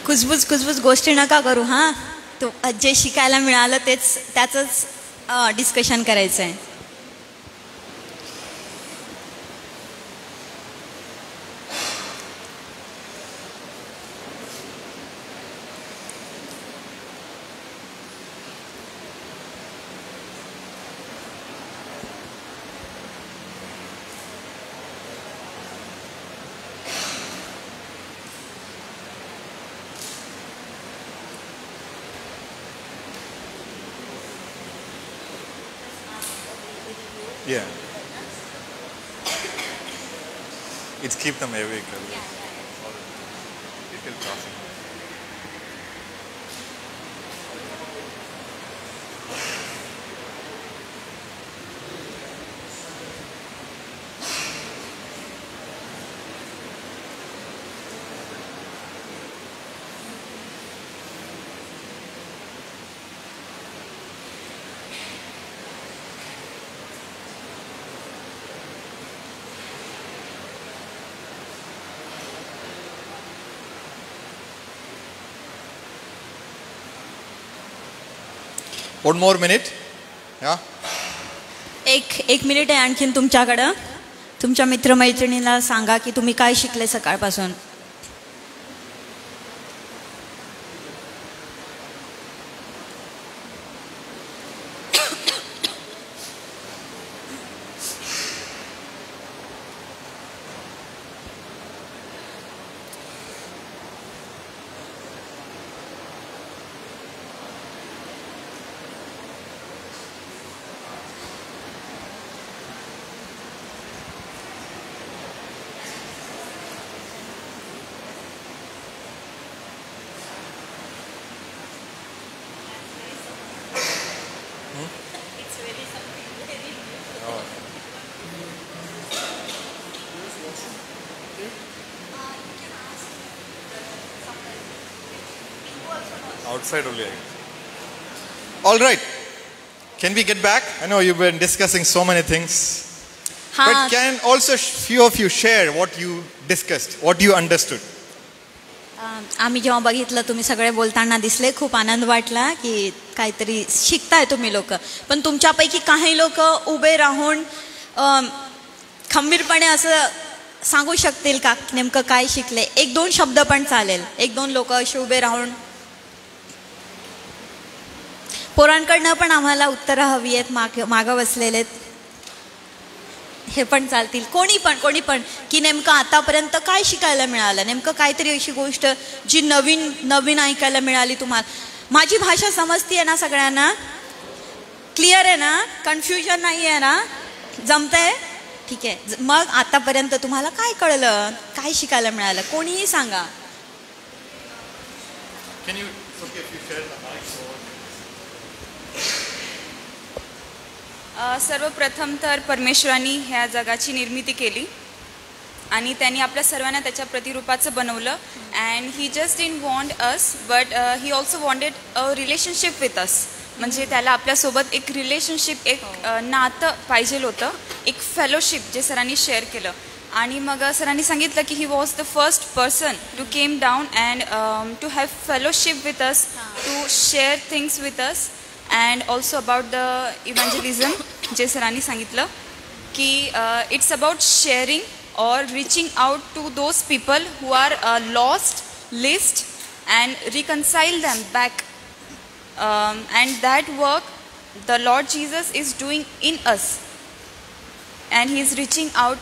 कुजबुज गोष्टी नका करू हां. तो जे शिकायला मिळालं त्याचंच डिस्कशन करायचं आहे. Yeah. It's keep them awake. Little crossing. One more minute. Yeah. एक मिनिट आहे आणखीन तुमच्याकडं. तुमच्या मित्रमैत्रिणीला सांगा की तुम्ही काय शिकले सकाळपासून. Outside only. All right. Can we get back? I know you've been discussing so many things. But can also few of you share what you discussed, what you understood? आम्ही जेव्हा बघितलं तुम्ही सगळे बोलताना दिसले, खूप आनंद वाटला की काहीतरी शिकताय तुम्ही लोक. पण तुमच्यापैकी काही लोक उभे राहून खंबीरपणे असं सांगू शकतील का नेमकं काय शिकले? 1-2 शब्द पण चालेल. 1-2 लोक असे उभे राहून. पोरांकडनं पण आम्हाला उत्तरं हवी आहेत, मागं बसलेले हे पण चालतील. कोणी पण की नेमकं आतापर्यंत काय शिकायला मिळालं, नेमकं काहीतरी अशी गोष्ट जी नवीन ऐकायला मिळाली तुम्हाला. माझी भाषा समजते ना सगळ्यांना? क्लिअर आहे ना? कन्फ्युजन नाही आहे ना? जमतंय? ठीक आहे. मग आतापर्यंत तुम्हाला काय कळलं, काय शिकायला मिळालं? कोणीही सांगा. सर्वप्रथम तर परमेश्वरांनी ह्या जगाची निर्मिती केली आणि त्यांनी आपल्या सर्वांना त्याच्या प्रतिरूपाचं बनवलं. And he just didn't want us but he also wanted a relationship with us. म्हणजे त्याला आपल्यासोबत एक रिलेशनशिप, एक नातं पाहिजे होतं, एक फेलोशिप जे सरांनी शेअर केलं. आणि मग सरांनी सांगितलं की he was the first person to came down and to have fellowship with us, to share things with us. And also about the evangelism जे सरांनी सांगितलं की it's about sharing or reaching out to those people who are lost, least, and reconcile them back. And that work the Lord Jesus is doing in us. And he is reaching out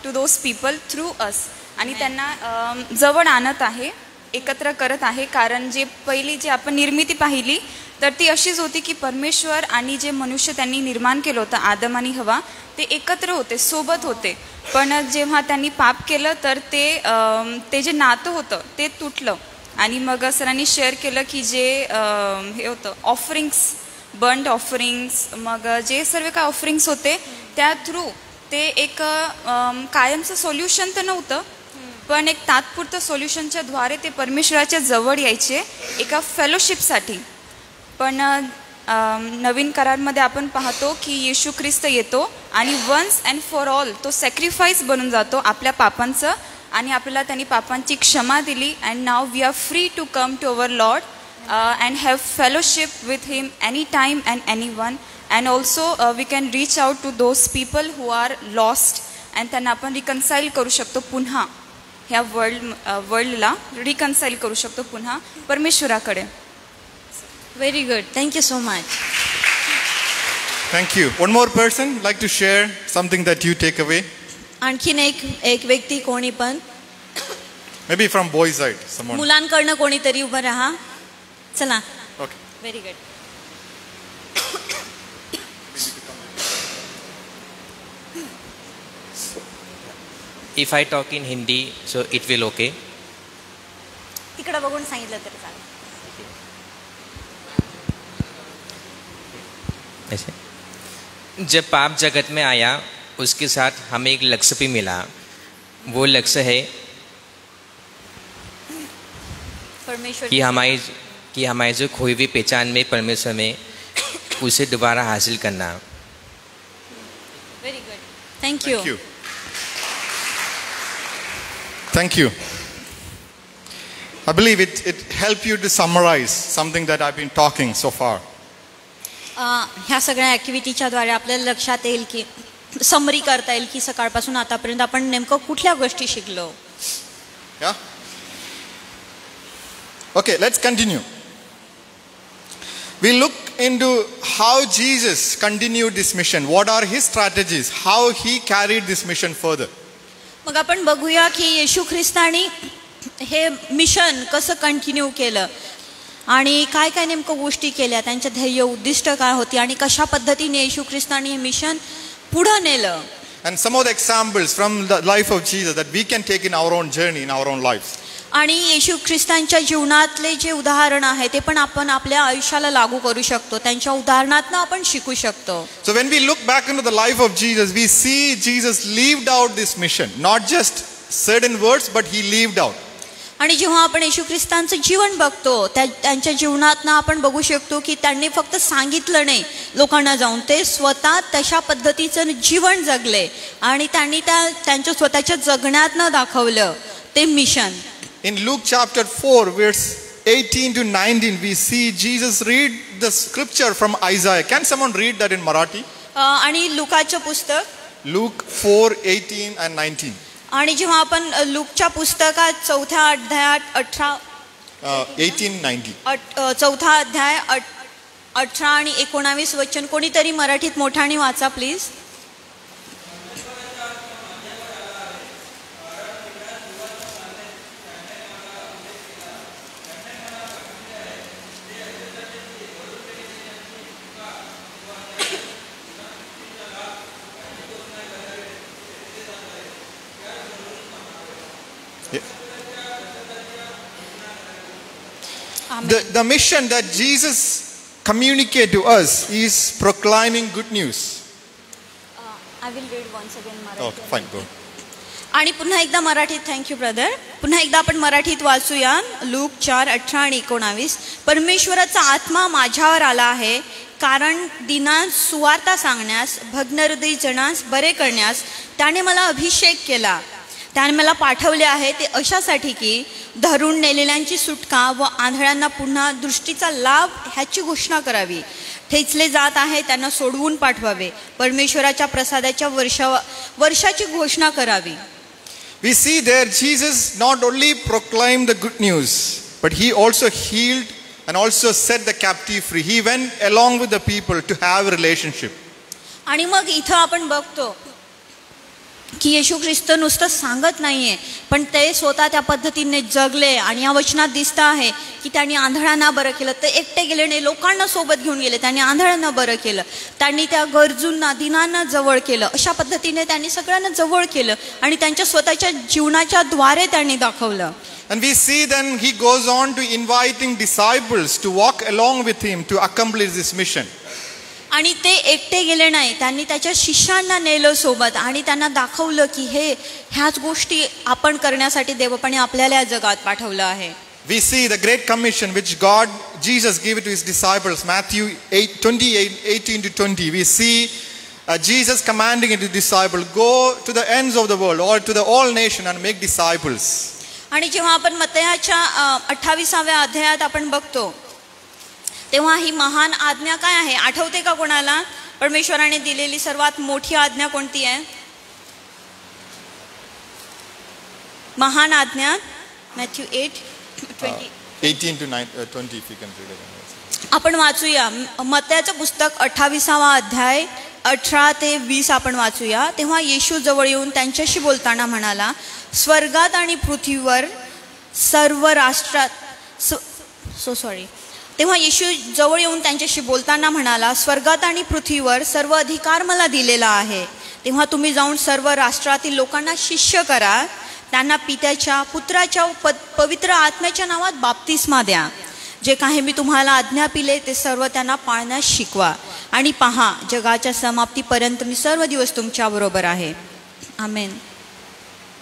to those people through us. आणि त्यांना जवळ आणत आहे, एकत्र करत आहे. कारण जे पहिली जे आपण निर्मिती पाहिली तर ती अशीच होती की परमेश्वर आणि जे मनुष्य त्यांनी निर्माण केलं होतं, आदम आणि हवा, ते एकत्र होते, सोबत होते. पण जेव्हा त्यांनी पाप केलं तर ते जे नातं होतं ते तुटलं. आणि मग सरांनी शेअर केलं की जे हे होतं ऑफरिंग्स, बर्न्ड ऑफरिंग्स, मग जे सर्व काय ऑफरिंग्स होते त्या थ्रू ते एक कायमचं सोल्युशन तर नव्हतं, पण एक तात्पुरतं सोल्युशनच्या द्वारे ते परमेश्वराच्या जवळ यायचे एका फेलोशिपसाठी. पण नवीन करारमध्ये आपण पाहतो की येशू ख्रिस्त येतो आणि वन्स अँड फॉर ऑल तो सॅक्रिफाईस बनून जातो आपल्या पापांचं आणि आपल्याला त्यांनी पापांची क्षमा दिली. And now we are free to come to our Lord and have fellowship with him any time and any one. And also we can reach out to those people who are lost and त्यांना आपण रिकन्साईल करू शकतो पुन्हा ह्या वर्ल्डला रिकन्साईल करू शकतो पुन्हा परमेश्वराकडे. Very good. Thank you so much. Thank you. One more person like to share something that you take away? आणखीन एक व्यक्ती कोणी पण Maybe from boys' side, someone. मुलांकडनं कोणीतरी उभं राहा. चला. Okay. Very good. If I talk in Hindi, so it will okay. तिकडे बघून सांगितलं तरी चालेल. ऐसे जब पाप जगत में आया उसके साथ हमें एक लक्ष्य भी मिला. वो लक्ष्य है परमेश्वर कि हमारी जो खोई हुई पहचान में परमेश्वर में उसे दोबारा हासिल करना. Very good. Thank you. Thank you. Thank you. I believe it helped you to summarize something that I've been talking so far. ह्या सगळ्या ॲक्टिव्हिटीच्या द्वारे आपल्याला लक्षात येईल की समरी करता येईल की सकाळपासून आतापर्यंत आपण नेमकं कुठल्या गोष्टी शिकलो. Yeah? Okay, let's continue. We look into how Jesus continued this mission. What are his strategies? How he carried this mission further. मग आपण बघूया की येशू ख्रिस्तानी हे मिशन कसं कंटिन्यू केलं आणि काय काय नेमकं गोष्टी केल्या, त्यांच्या ध्येय उद्दिष्ट काय होती आणि कशा पद्धतीने येशू ख्रिस्तानी हे मिशन पुढे नेलं. And some of the examples from the life of Jesus that we can take in our own journey, in our own lives. आणि येशू ख्रिस्तांच्या जीवनातले जे उदाहरण आहे ते पण आपण आपल्या आयुष्याला लागू करू शकतो. त्यांच्या उदाहरणातनं आपण शिकू शकतो. So when we look back into the life of Jesus, we see Jesus lived out this mission. Not just certain words, but he lived out. आणि जेव्हा आपण येशू ख्रिस्तांचं जीवन बघतो त्यांच्या जीवनातनं आपण बघू शकतो की त्यांनी फक्त सांगितलं नाही लोकांना जाऊन, ते स्वतः तशा पद्धतीचं जीवन जगले आणि त्यांनी त्यांच्या स्वतःच्या जगण्यातनं दाखवलं ते mission. In Luke chapter 4 verse 18 to 19 we see Jesus read the scripture from Isaiah. Can someone read that in Marathi? आणि लुकाचं पुस्तक Luke 4:18 and 19. आणि जेव्हा आपण लुकच्या पुस्तकात 4थ्या अध्यायात 4था अध्याय 18 आणि 19 वचन कोणीतरी मराठीत मोठ्याने वाचा please. The mission that Jesus communicated to us is proclaiming good news. I will read once again Marathi. Oh, fine, go. आणि पुन्हा एकदा मराठीत. Thank you brother. पुन्हा एकदा आपण मराठीत वाचूया. लूक 4:18 आणि 19. परमेश्वराचा आत्मा माझ्यावर आला आहे कारण दिनांत सुवार्ता सांगण्यास, भग्नहृदयी जनास बरे करण्यास त्याने मला अभिषेक केला. त्याने मला पाठवले आहे ते अशासाठी की धरून नेलेल्यांची सुटका व आंधळ्यांना पुन्हा दृष्टीचा लाभ ह्याची घोषणा करावी. ठेचले जात आहे त्यांना सोडवून पाठवावे. परमेश्वराच्या प्रसादाच्या वर्षाची घोषणा करावी. We see there Jesus not only proclaimed the good news, but he also healed and also set the captive free. He went along with the people to have a relationship. आणि मग इथं आपण बघतो की येशू ख्रिस्त नुसतं सांगत नाहीये पण ते स्वतः त्या पद्धतीने जगले. आणि या वचनात दिसतं आहे की त्यांनी आंधळ्यांना बरं केलं. ते एकटे गेले नाही, लोकांना सोबत घेऊन गेले. त्यांनी आंधळ्यांना बरं केलं, त्यांनी त्या गरजूंना दिनांना जवळ केलं. अशा पद्धतीने त्यांनी सगळ्यांना जवळ केलं आणि त्यांच्या स्वतःच्या जीवनाच्या द्वारे त्यांनी दाखवलं. And we see then he goes on to inviting disciples to walk along with him to accomplish this mission. आणि ते एकटे गेले नाही, त्यांनी त्याच्या शिष्यांना नेलं सोबत आणि त्यांना दाखवलं की ह्याच गोष्टी आपण करण्यासाठी देवपणे आपल्याला या जगात पाठवलं आहे. We see the great commission which Jesus gave to his disciples, Matthew 28:18 to 20. We see Jesus commanding his disciples, go to the ends of the world or to the all nation and make disciples. आणि जेव्हा आपण मत्तयाच्या 28व्या अध्यायात आपण बघतो तेव्हा ही महान आज्ञा काय आहे आठवते का कोणाला? परमेश्वराने दिलेली सर्वात मोठी आज्ञा कोणती आहे? महान आज्ञा Matthew 18 to 20 if you can read it. आपण वाचूया. मत्तयाचं पुस्तक 28वा अध्याय 18 ते 20 आपण वाचूया. तेव्हा येशू जवळ येऊन त्यांच्याशी बोलताना म्हणाला, स्वर्गात आणि पृथ्वीवर सर्व राष्ट्रात तेव्हा येशू जवळ येऊन त्यांच्याशी बोलताना म्हणाला, स्वर्गात आणि पृथ्वीवर सर्व अधिकार मला दिलेला आहे. तेव्हा तुम्ही जाऊन सर्व राष्ट्रातील लोकांना शिष्य करा, त्यांना पित्याच्या पुत्राच्या पवित्र आत्म्याच्या नावात बाप्तिस्मा द्या. जे काही मी तुम्हाला आज्ञापिले ते सर्व त्यांना पाळण्यास शिकवा. आणि पहा, जगाच्या समाप्तीपर्यंत मी सर्व दिवस तुमच्या बरोबर आहे. आमेन.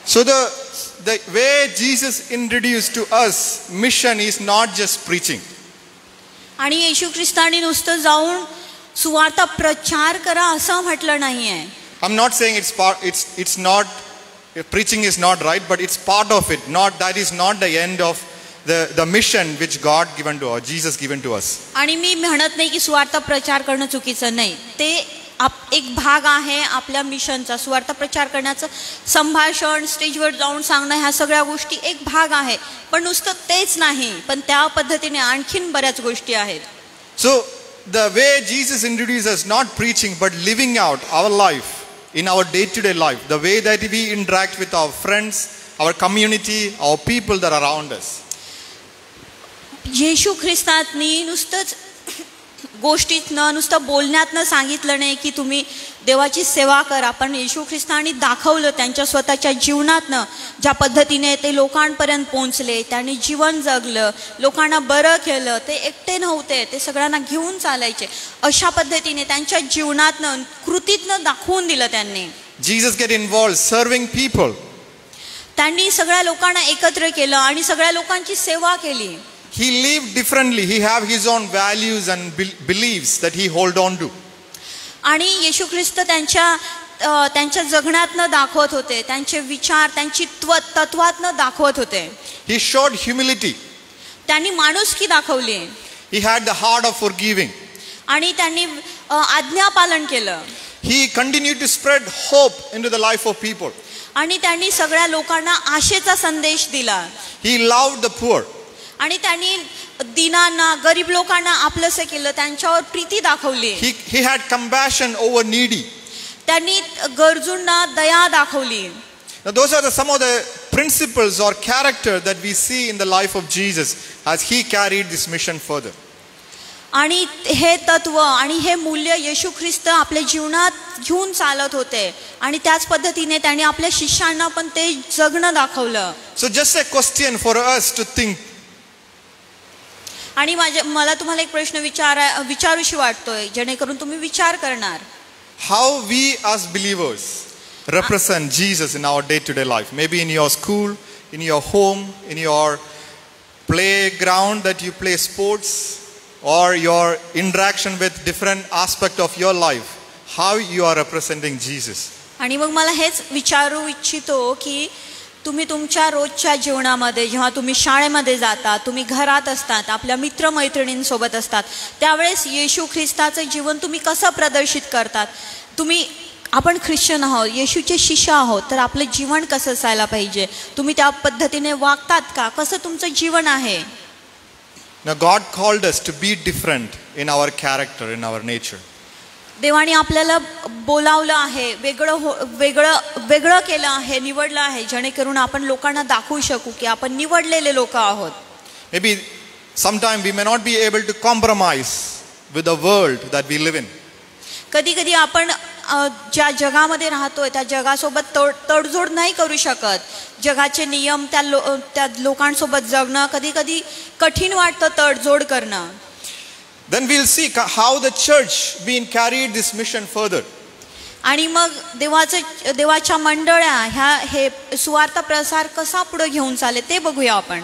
So the way Jesus introduced to us mission is not just preaching. आणि येशू ख्रिस्ताने नुसतं जाऊन सुवार्ता प्रचार करा असं म्हटलं नाहीये. I'm not saying it's not preaching is not right, but it's part of it. That is not the end of the mission which God given to us, Jesus given to us. आणि मी म्हणत नाही की सुवार्ता प्रचार करणं चुकीचं नाही. ते एक भाग आहे आपल्या मिशनचा. सुवार्ता प्रचार करण्याचं संभाषण, स्टेजवर जाऊन सांगणं, ह्या सगळ्या गोष्टी एक भाग आहे. पण नुसतं तेच नाही, पण त्या पद्धतीने आणखीन बऱ्याच गोष्टी आहेत. So the way Jesus introduces us, not preaching but living out our life in our day-to-day life, the way that we interact with our friends, our community, our people that are around us. येशू ख्रिस्तानी नुसतंच गोष्टीतनं, नुसतं बोलण्यातनं सांगितलं नाही की तुम्ही देवाची सेवा करा, पण येशू ख्रिस्तानी दाखवलं त्यांच्या स्वतःच्या जीवनातनं ज्या पद्धतीने ते लोकांपर्यंत पोहोचले, त्यांनी जीवन जगलं, लोकांना बरं केलं. ते एकटे नव्हते, ते सगळ्यांना घेऊन चालायचे. अशा पद्धतीने त्यांच्या जीवनातनं, कृतीतनं दाखवून दिलं त्यांनी. Jesus get involved serving people. त्यांनी सगळ्या लोकांना एकत्र केलं आणि सगळ्या लोकांची सेवा केली. He lived differently. He have his own values and beliefs that he hold on to. आणि येशू ख्रिस्त त्यांच्या जगण्यातनं दाखवत होते, त्यांचे विचार, त्यांची तत्वातनं दाखवत होते. He showed humility. त्यांनी माणुसकी दाखवली. He had the heart of forgiving. आणि त्यांनी आज्ञा पालन केलं. He continued to spread hope into the life of people. आणि त्यांनी सगळ्या लोकांना आशेचा संदेश दिला. He loved the poor. आणि त्यांनी दीनांना, गरीब लोकांना आपलंसं केलं, त्यांच्यावर प्रीती दाखवली. He had compassion over needy. त्यांनी गरजूंना दया दाखवली. Now those are some of the principles or character that we see in the life of Jesus as he carried this mission further. आणि हे तत्व आणि हे मूल्य येशू ख्रिस्त आपल्या जीवनात घेऊन चालत होते आणि त्याच पद्धतीने त्यांनी आपल्या शिष्यांना पण ते जगणं दाखवलं. So just a question for us to think. आणि मला तुम्हाला एक प्रश्न विचारूशी वाटतोय, जेणेकरून तुम्ही विचार करणार. How we as believers represent Jesus in our day-to-day life. Maybe in your school, in your home, in your playground that you play sports, or your interaction with different aspect of your life. How you are representing Jesus. आणि मग मला हेच विचारू इच्छितो की तुम्ही तुमच्या रोजच्या जीवनामध्ये, जेव्हा तुम्ही शाळेमध्ये जाता, तुम्ही घरात असतात, आपल्या मित्रमैत्रिणींसोबत असतात, त्यावेळेस येशू ख्रिस्ताचं जीवन तुम्ही कसं प्रदर्शित करतात. आपण ख्रिश्चन आहोत, येशूचे शिष्य आहोत, तर आपलं जीवन कसं असायला पाहिजे. तुम्ही त्या पद्धतीने वागतात का? कसं तुमचं जीवन आहे. Now God called us to be different in our character, in our nature. देवाने आपल्याला बोलावलं आहे, वेगळं केलं आहे, निवडलं आहे, जेणेकरून आपण लोकांना दाखवू शकू की आपण निवडलेले लोक आहोत. Maybe sometime we may not be able to compromise with the world that we live in. कधी आपण ज्या जगामध्ये राहतोय त्या जगासोबत तडजोड नाही करू शकत. जगाचे नियम, त्या लोकांसोबत जगणं कधी कठीण वाटतं, तडजोड करणं. Then we'll see how the church been carried this mission further. आणि मग देवाच्या मंडळ्या हे सुवार्ता प्रसार कसा पुढे घेऊन चाले ते बघूया आपण.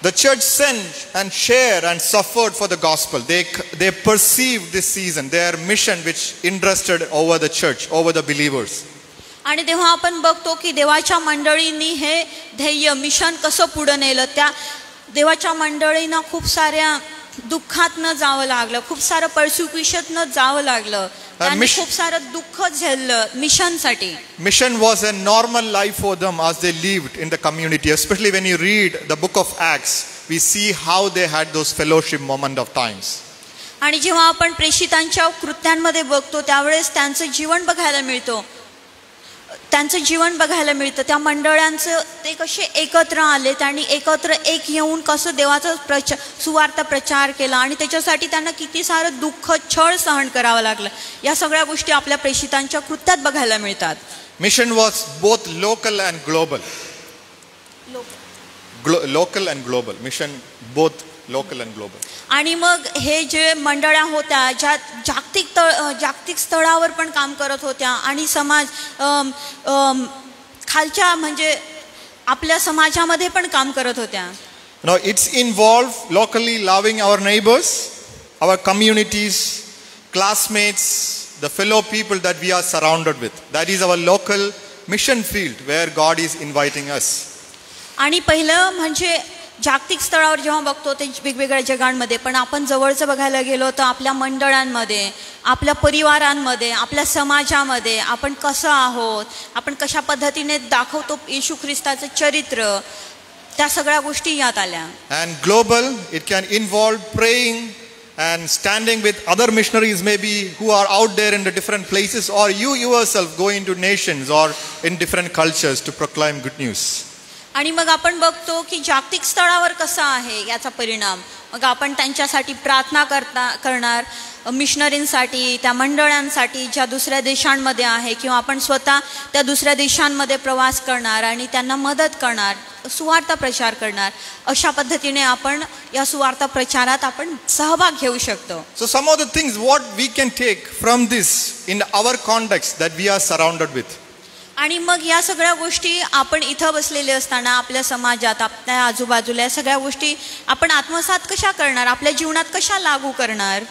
The church sent and shared and suffered for the gospel. They perceived this season, their mission which interested over the church, over the believers. आणि तेव्हा आपण बघतो की देवाच्या मंडळींनी हे ध्येय मिशन कसं पुढे नेलं. त्या देवाच्या मंडळींना खूप साऱ्या दुःखातनं जावं लागलं, खूप सारं पर्सिक्युशननं जावं लागलं, त्यांनी खूप सारं दुःख झेललं मिशनसाठी. Mission was a normal life for them as they lived in the community. Especially when you read the book of Acts, we see how they had those fellowship moment of times. आणि जेव्हा आपण प्रेषितांच्या कृत्यांमध्ये बघतो त्यावेळेस त्यांचं जीवन बघायला मिळतं. त्या मंडळांचं ते कसे एकत्र आले, त्यांनी एकत्र एक येऊन कसं देवाचा सुवार्ता प्रचार केला आणि त्याच्यासाठी त्यांना किती सारं दुःख छळ सहन करावं लागलं. या सगळ्या गोष्टी आपल्या प्रेषितांच्या कृत्यात बघायला मिळतात. Mission was both local and global. Local and global. Mission both local and global. आणि मग हे जे मंडळ्या होत्या ज्या जागतिक स्तरावर पण काम करत होत्या आणि समाज खालच्या म्हणजे आपल्या समाजामध्ये पण काम करत होत्या. Now it's involved locally loving our neighbors, our communities, classmates, the fellow people that we are surrounded with. That is our local mission field where God is inviting us. आणि पहिलं म्हणजे जागतिक स्तरावर जेव्हा बघतो ते वेगवेगळ्या जगांमध्ये, पण आपण जवळचं बघायला गेलो तर आपल्या मंडळांमध्ये, आपल्या परिवारांमध्ये, आपल्या समाजामध्ये आपण कसं आहोत, आपण कशा पद्धतीने दाखवतो येशू ख्रिस्ताचं चरित्र, त्या सगळ्या गोष्टी यात आल्या. And global, it can involve praying and standing with other missionaries maybe who are out there in the different places, or you yourself going to nations or in different cultures to proclaim good news. आणि मग आपण बघतो की जागतिक स्तरावर कसा आहे याचा परिणाम. मग आपण त्यांच्यासाठी प्रार्थना करणार, मिशनरींसाठी, त्या मंडळांसाठी ज्या दुसऱ्या देशांमध्ये आहे, किंवा आपण स्वतः त्या दुसऱ्या देशांमध्ये प्रवास करणार आणि त्यांना मदत करणार, सुवार्ता प्रचार करणार. अशा पद्धतीने आपण या सुवार्ता प्रचारात आपण सहभाग घेऊ शकतो. So some of the things what we can take from this in our context that we are surrounded with. आणि मग या सगळ्या गोष्टी आपण इथं बसलेले असताना आपल्या समाजात, आपल्या आजूबाजूला या सगळ्या गोष्टी आपण आत्मसात कशा करणार, आपल्या जीवनात कशा लागू करणार.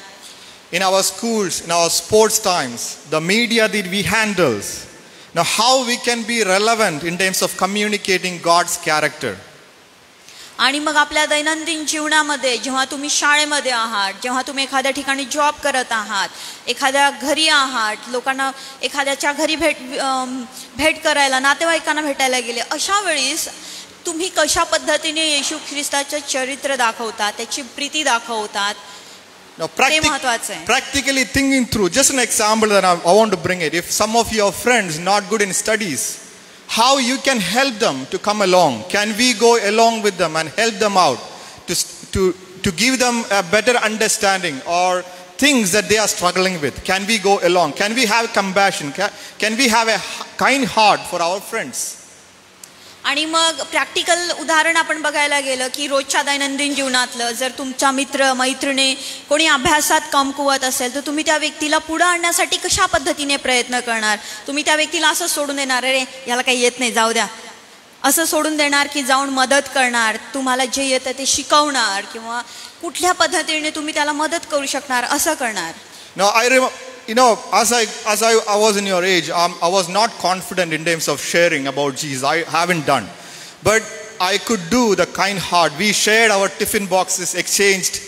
In our schools, in our sports times, the media that we handles, now how we can be relevant in terms of communicating God's character. आणि मग आपल्या दैनंदिन जीवनामध्ये जेव्हा तुम्ही शाळेमध्ये आहात, जेव्हा तुम्ही एखाद्या ठिकाणी जॉब करत आहात, एखाद्या घरी आहात, लोकांना एखाद्याच्या घरी भेट करायला, नातेवाईकांना भेटायला गेले, अशा वेळेस तुम्ही कशा पद्धतीने येशू ख्रिस्ताचं चरित्र दाखवतात, त्याची प्रीती दाखवतात, ते महत्त्वाचं आहे. Practically thinking through, just an example that I want to bring it. If some of your friends not good in studies, how you can help them to come along? Can we go along with them and help them out to give them a better understanding or things that they are struggling with? Can we go along? Can we have compassion? Can we have a kind heart for our friends? आणि मग practical उदाहरण आपण बघायला गेलं की रोजच्या दैनंदिन जीवनातलं जर तुमचा मित्र मैत्रिणी कोणी अभ्यासात कमकुवत असेल तर तुम्ही त्या व्यक्तीला पुढे आणण्यासाठी कशा पद्धतीने प्रयत्न करणार. तुम्ही त्या व्यक्तीला असं सोडून देणार, अरे याला काही येत नाही जाऊ द्या, असं सोडून देणार की जाऊन मदत करणार, तुम्हाला जे येतं ते शिकवणार, किंवा कुठल्या पद्धतीने तुम्ही त्याला मदत करू शकणार असं करणार. Now as I was in your age, I was not confident in terms of sharing about Jesus. I haven't done, but I could do the kind heart. We shared our tiffin boxes, exchanged,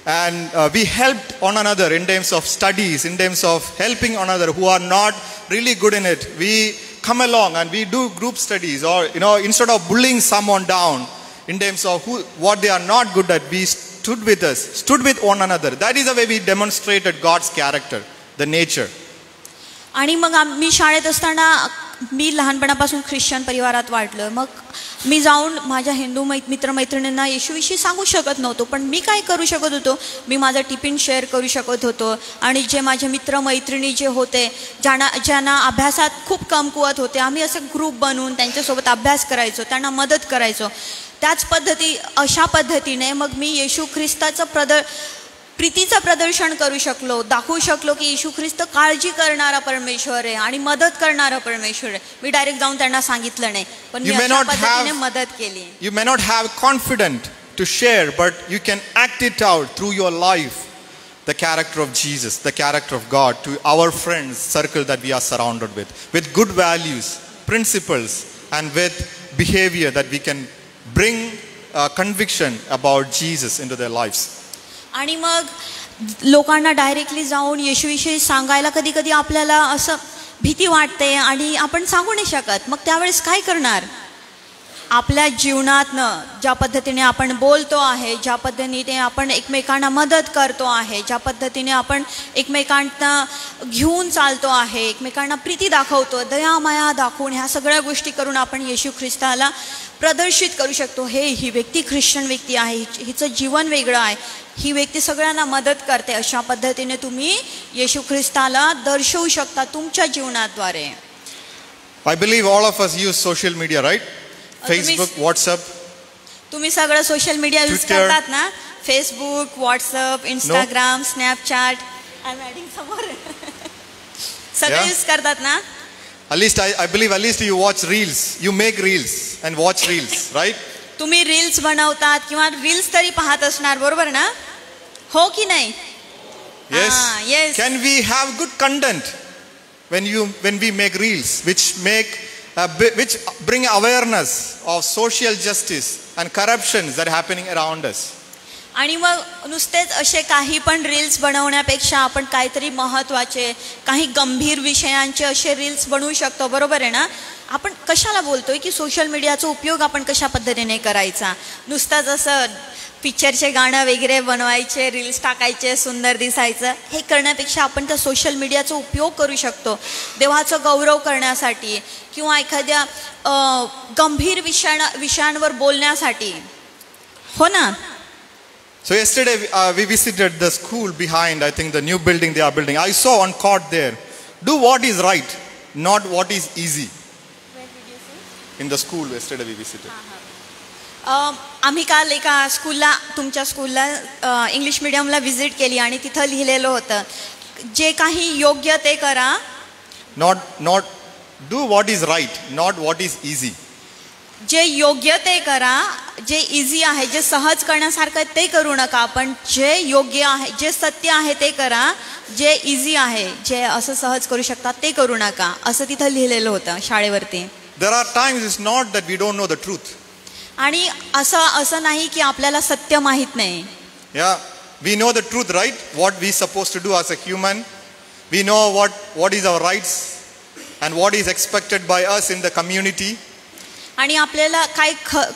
and we helped one another in terms of studies, in terms of helping one another who are not really good in it. We come along and we do group studies, or instead of bullying someone down in terms of what they are not good at, we stood with one another. That is the way we demonstrated God's character, the nature. आणि मग मी शाळेत असताना मी लहानपणापासून Christian परिवारात वाढलं. मग मी जाऊन माझ्या हिंदू मित्रमैत्रिणींना येशूविषयी सांगू शकत नव्हतो, पण मी काय करू शकत होतो, मी माझा टिफिन शेअर करू शकत होतो. आणि जे माझे मित्रमैत्रिणी जे होते ज्यांना अभ्यासात खूप कमकुवत होते, आम्ही असं ग्रुप बनवून त्यांच्यासोबत अभ्यास करायचो, त्यांना मदत करायचो. अशा पद्धतीने मग मी येशू ख्रिस्ताचं प्रीतीचं प्रदर्शन करू शकलो, दाखवू शकलो की येशू ख्रिस्त काळजी करणारा परमेश्वर आहे आणि मदत करणारा परमेश्वर आहे. मी डायरेक्ट जाऊन त्यांना सांगितलं नाही, पण मी अशा पद्धतीने मदत केली. You may not have confident to share, but you can act it out through your life, the character of Jesus, the character of God, to our friends, circle that we are surrounded with good values, principles, and with behavior that we can bring conviction about Jesus into their lives. आणि मग लोकांना directly जाऊन येशूविषयी सांगायला कधी कधी आपल्याला असं भीती वाटते आणि आपण सांगू नाही शकत. मग त्यावेळेस काय करणार? आपल्या जीवनातनं ज्या पद्धतीने आपण बोलतो आहे, ज्या पद्धतीने आपण एकमेकांना मदत करतो आहे, ज्या पद्धतीने आपण एकमेकांना घेऊन चालतो आहे, एकमेकांना प्रीती दाखवतो, दयामाया दाखवून ह्या सगळ्या गोष्टी करून आपण येशू ख्रिस्ताला प्रदर्शित करू शकतो. ही व्यक्ती ख्रिश्चन व्यक्ती आहे, हिचं जीवन वेगळं आहे, ही व्यक्ती सगळ्यांना मदत करते. अशा पद्धतीने तुम्ही येशू ख्रिस्ताला दर्शवू शकता तुमच्या जीवनाद्वारे. I believe all of us use social media, right? Facebook, WhatsApp. तुम्ही सगळं सोशल मीडिया यूज करतात ना? फेसबुक, व्हॉट्सअप, इंस्टाग्राम, स्नॅपचॅट, समोर सगळं यूज करतात ना? At least I believe at least you watch reels. You make reels and watch reels, right? तुम्ही reels बनवतात किंवा रील्स तरी पाहत असणार, बरोबर ना? हो की नाही? Yes. Yes. Can we have good content when we make reels which bring awareness of social justice and corruptions that are happening around us? आणि मग नुसतेच असे काही पण रील्स बनवण्यापेक्षा आपण काहीतरी महत्त्वाचे, काही गंभीर विषयांचे असे रील्स बनवू शकतो, बरोबर आहे ना? आपण कशाला बोलतोय की सोशल मीडियाचा उपयोग आपण कशा पद्धतीने करायचा? नुसतं जसं पिक्चरचे गाणं वगैरे बनवायचे, रील्स टाकायचे, सुंदर दिसायचं, हे करण्यापेक्षा आपण त्या सोशल मीडियाचा उपयोग करू शकतो देवाचं गौरव करण्यासाठी किंवा एखाद्या गंभीर विषयांवर बोलण्यासाठी, हो ना? So yesterday we visited the school behind, I think the new building they are building. I saw one quote there: do what is right, not what is easy. Where did you see? In the school yesterday we visited. आम्ही काल एका स्कूलला, तुमच्या स्कूलला English मिडियमला visit केली आणि तिथं लिहिलेलं होतं, जे काही योग्य ते करा. Not do what is right, not what is easy. जे योग्य ते करा, जे इझी आहे, जे सहज करण्यासारखं ते करू नका, पण जे योग्य आहे, जे सत्य आहे ते करा, जे इझी आहे, जे असं सहज करू शकतात ते करू नका, असं तिथं लिहिलेलं होतं शाळेवरती. There are times it's not that we don't know the truth. आणि असं नाही की आपल्याला सत्य माहित नाही. Yeah, we know the truth, right? What we supposed to do as a human. We know what is our rights and what is expected by us in the community. आणि आपल्याला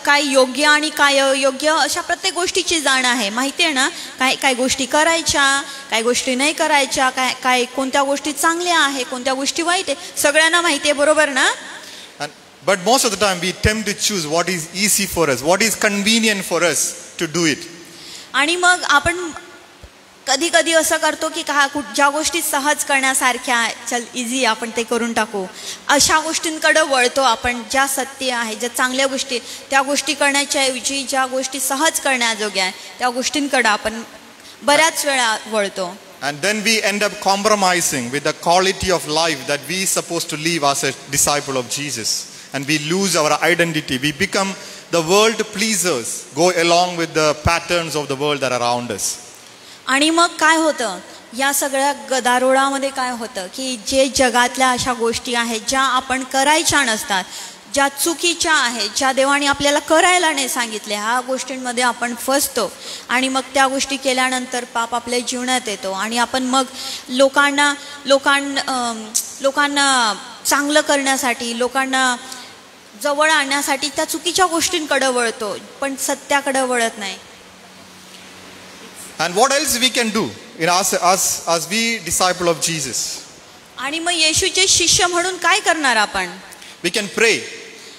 काय योग्य आणि काय अयोग्य अशा प्रत्येक गोष्टीची जाण आहे, माहिती आहे ना? काय गोष्टी करायच्या, काय गोष्टी नाही करायच्या, काय कोणत्या गोष्टी चांगल्या आहे, कोणत्या गोष्टी वाईट आहे, सगळ्यांना माहिती आहे, बरोबर ना? But most of the time we tend to choose what is easy for us, what is convenient for us to do it. आणि मग आपण कधी कधी असं करतो की ज्या गोष्टी सहज करण्यासारख्या, चल इझी आपण ते करून टाकू, अशा गोष्टींकडे वळतो आपण. ज्या सत्य आहे, ज्या चांगल्या गोष्टी, त्या गोष्टी करण्याच्या ऐवजी ज्या गोष्टी सहज करण्याजोग्या आहे त्या गोष्टींकडे आपण बऱ्याच वेळा वळतो. And then we end up compromising with the quality of life that we supposed to live as a disciple of Jesus, and we lose our identity. We become the world pleasers, go along with the patterns of the world that are around us. आणि मग काय होतं, या सगळ्या गदारोळामध्ये काय होतं की जे जगातल्या अशा गोष्टी आहेत ज्या आपण करायच्या नसतात, ज्या चुकीच्या आहेत, ज्या देवाने आपल्याला करायला नाही सांगितले, ह्या गोष्टींमध्ये आपण फसतो आणि मग त्या गोष्टी केल्यानंतर पाप आपल्या जीवनात येतो आणि आपण मग लोकांना चांगलं करण्यासाठी, लोकांना जवळ आणण्यासाठी त्या चुकीच्या गोष्टींकडे वळतो, पण सत्याकडे वळत नाही. And what else we can do in as we disciple of Jesus? आणि मग येशूचे शिष्य म्हणून काय करणार आपण? We can pray.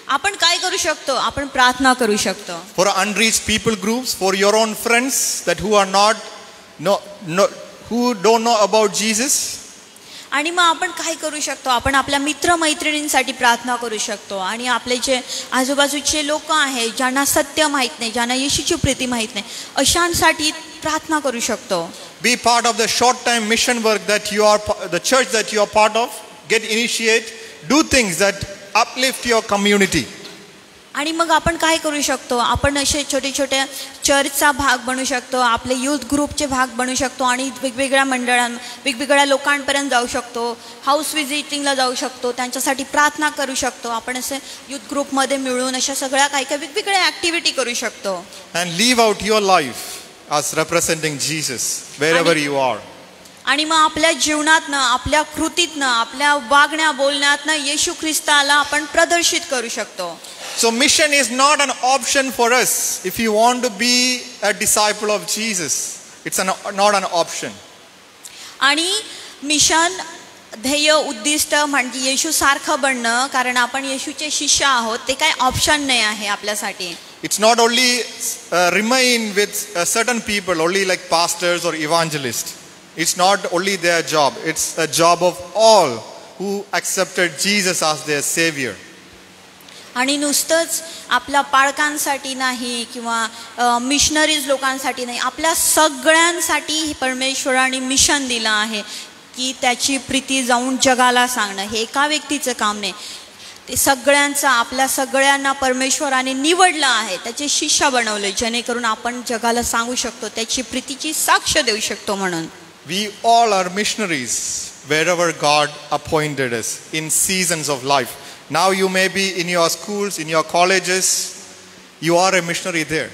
आपण काय करू शकतो? आपण प्रार्थना करू शकतो. For unreached people groups, for your own friends that who don't know about Jesus. आणि मग आपण काय करू शकतो? आपण आपल्या मित्रमैत्रिणींसाठी प्रार्थना करू शकतो आणि आपले जे आजूबाजूचे लोक आहेत ज्यांना सत्य माहीत नाही, ज्यांना येशूची प्रीती माहीत नाही, अशांसाठी प्रार्थना करू शकतो. Be part of the short time mission work that you are, the church that you are part of. Get initiate, do things that uplift your community. आणि मग आपण काय करू शकतो, आपण असे छोटे छोटे चर्चचा भाग बनू शकतो, आपले यूथ ग्रुपचे भाग बनू शकतो आणि वेगवेगळ्या वेगवेगळ्या लोकांपर्यंत जाऊ शकतो, हाऊस व्हिजिटिंगला जाऊ शकतो, त्यांच्यासाठी प्रार्थना करू शकतो. आपण असे यूथ ग्रुपमध्ये मिळून अशा सगळ्या काही काही वेगवेगळ्या ॲक्टिव्हिटी करू शकतो. And live out your life as representing Jesus wherever you are. आणि मग आपल्या जीवनातनं, आपल्या कृतीतनं, आपल्या वागण्या बोलण्यातनं येशू ख्रिस्ताला आपण प्रदर्शित करू शकतो. So mission is not an option for us if you want to be a disciple of Jesus. It's not an option. आणि मिशन ध्येय उद्दिष्ट म्हणजे येशू सारखं बनणं, कारण आपण येशूचे शिष्य आहोत, ते काय ऑप्शन नाही आहे आपल्यासाठी. It's not only remain with certain people, only like pastors or evangelists. It's not only their job. It's a job of all who accepted Jesus as their savior. आणि नुसतंच आपल्या पालकांसाठी नाही किंवा मिशनरीज लोकांसाठी नाही, आपल्या सगळ्यांसाठी परमेश्वराने मिशन दिलं आहे की त्याची प्रीती जाऊन जगाला सांगणं. हे एका व्यक्तीचं काम नाही, ते सगळ्यांचं, आपल्या सगळ्यांना परमेश्वराने निवडलं आहे, त्याचे शिष्य बनवले, जेणेकरून आपण जगाला सांगू शकतो, त्याची प्रीतीची साक्ष देऊ शकतो. म्हणून We all are missionaries wherever God appointed us in seasons of life. Now you may be in your schools, in your colleges, you are a missionary there.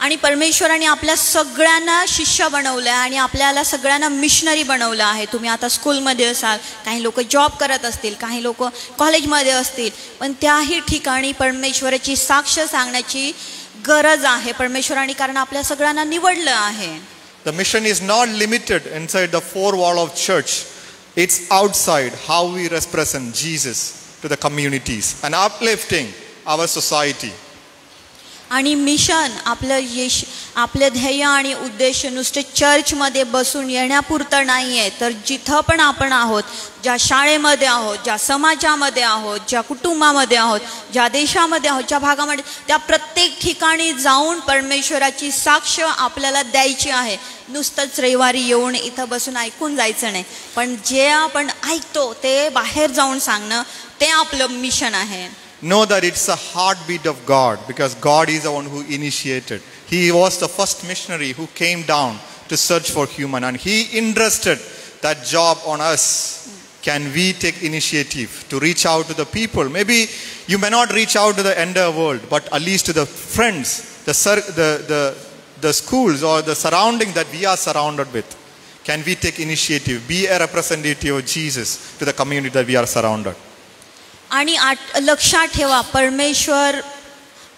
आणि परमेश्वराने आपल्या सगळ्यांना शिष्य बनवलं आहे आणि आपल्याला सगळ्यांना मिशनरी बनवलं आहे. तुम्ही आता स्कूलमध्ये असाल, काही लोक जॉब करत असतील, काही लोक कॉलेजमध्ये असतील, पण त्याही ठिकाणी परमेश्वराची साक्ष सांगण्याची गरज आहे परमेश्वराने, कारण आपल्या सगळ्यांना निवडलं आहे. The mission is not limited inside the four wall of church. It's outside how we represent Jesus to the communities and uplifting our society. आणि मिशन आपलं ध्येय आणि उद्देश नुसते चर्चमध्ये बसून येण्यापुरतं नाही आहे, तर जिथं पण आपण आहोत, ज्या शाळेमध्ये आहोत, ज्या समाजामध्ये आहोत, ज्या कुटुंबामध्ये आहोत, ज्या देशामध्ये आहोत, ज्या भागामध्ये, त्या प्रत्येक ठिकाणी जाऊन परमेश्वराची साक्ष आपल्याला द्यायची आहे. नुसतंच रविवारी येऊन इथं बसून ऐकून जायचं नाही, पण जे आपण ऐकतो ते बाहेर जाऊन सांगणं, ते आपलं मिशन आहे. Know that it's a heartbeat of God, because God is the one who initiated. He was the first missionary who came down to search for human, and He entrusted that job on us. Can we take initiative to reach out to the people? Maybe you may not reach out to the entire world, but at least to the friends, the schools or the surrounding that we are surrounded with. Can we take initiative? Be a representative of Jesus to the community that we are surrounded. आणि लक्षात ठेवा, परमेश्वर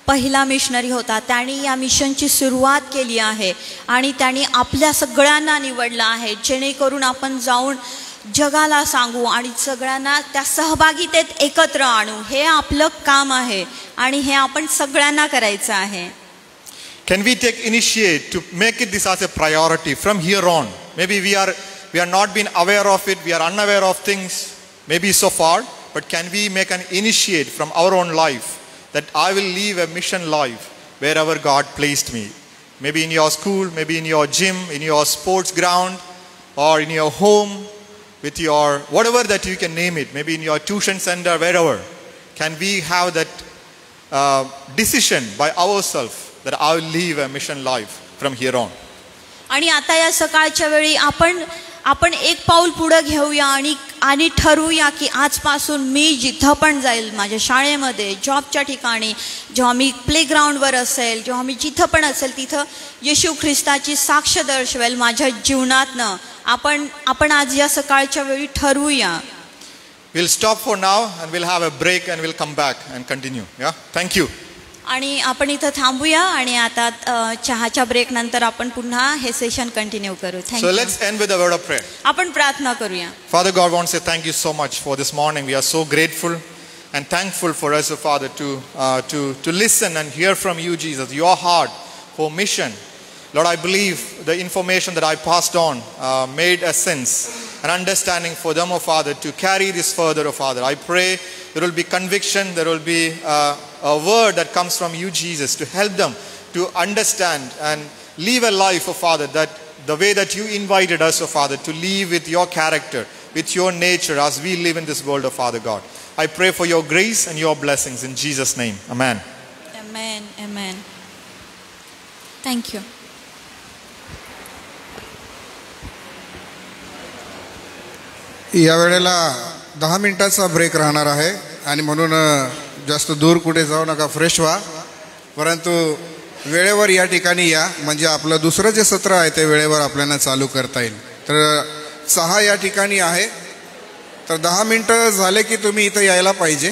पहिला missionary होता, त्याने या मिशनची सुरुवात केली आहे आणि त्याने आपल्या सगळ्यांना निवडलं आहे, जेणेकरून आपण जाऊन जगाला सांगू आणि सगळ्यांना त्या सहभागितेत एकत्र आणू. हे आपलं काम आहे आणि हे आपण सगळ्यांना करायचं आहे. Can we take initiate to make it this as a priority from here on? Maybe we are not been aware of it, we are unaware of things, maybe so far. But can we make an initiate from our own life that I will live a mission life wherever God placed me? Maybe in your school, maybe in your gym, in your sports ground, or in your home, with your whatever that you can name it, maybe in your tuition center, wherever. Can we have that decision by ourselves that I will live a mission life from here on? आणि आता या सकाळच्या वेळी आपण एक पाऊल पुढे घेऊया आणि ठरवूया की आजपासून मी जिथं पण जाईल, माझ्या शाळेमध्ये, जॉबच्या ठिकाणी, जेव्हा मी प्लेग्राऊंडवर असेल, जेव्हा मी जिथं पण असेल, तिथं येशू ख्रिस्ताची साक्ष दर्शवेल माझ्या जीवनातनं. आपण आज या सकाळच्या वेळी ठरवूया. We'll stop for now and we'll have a break and we'll come back and continue. Yeah, thank you. आणि आपण इथं थांबूया आणि आता चहाच्या ब्रेक नंतर आपण पुन्हा हे सेशन कंटिन्यू करू. So let's end with a word of prayer. आपण प्रार्थना करूया. Father God, I want to say thank you so much for this morning. We are so grateful and thankful for us, Father, to listen and hear from you, Jesus, your heart for mission. Lord, I believe the information that I passed on made a sense and understanding for them, Father, to carry this further, Father. I pray there will be conviction, there will be a word that comes from you, Jesus, to help them to understand and live a life, Father, that the way that you invited us, Father, to live with your character, with your nature as we live in this world, Father God. I pray for your grace and your blessings in Jesus' name. Amen. Amen. Amen. Thank you. या वेळेला 10 मिनिटाचा break राहणार आहे आणि म्हणून जास्त दूर कुठे जाऊ नका, फ्रेश व्हा. परंतु वेळेवर या ठिकाणी या, म्हणजे आपलं दुसरं जे सत्र आहे ते वेळेवर आपल्याला चालू करता येईल. तर 6 या ठिकाणी आहे, तर 10 मिनिटं झाले की तुम्ही इथं यायला पाहिजे.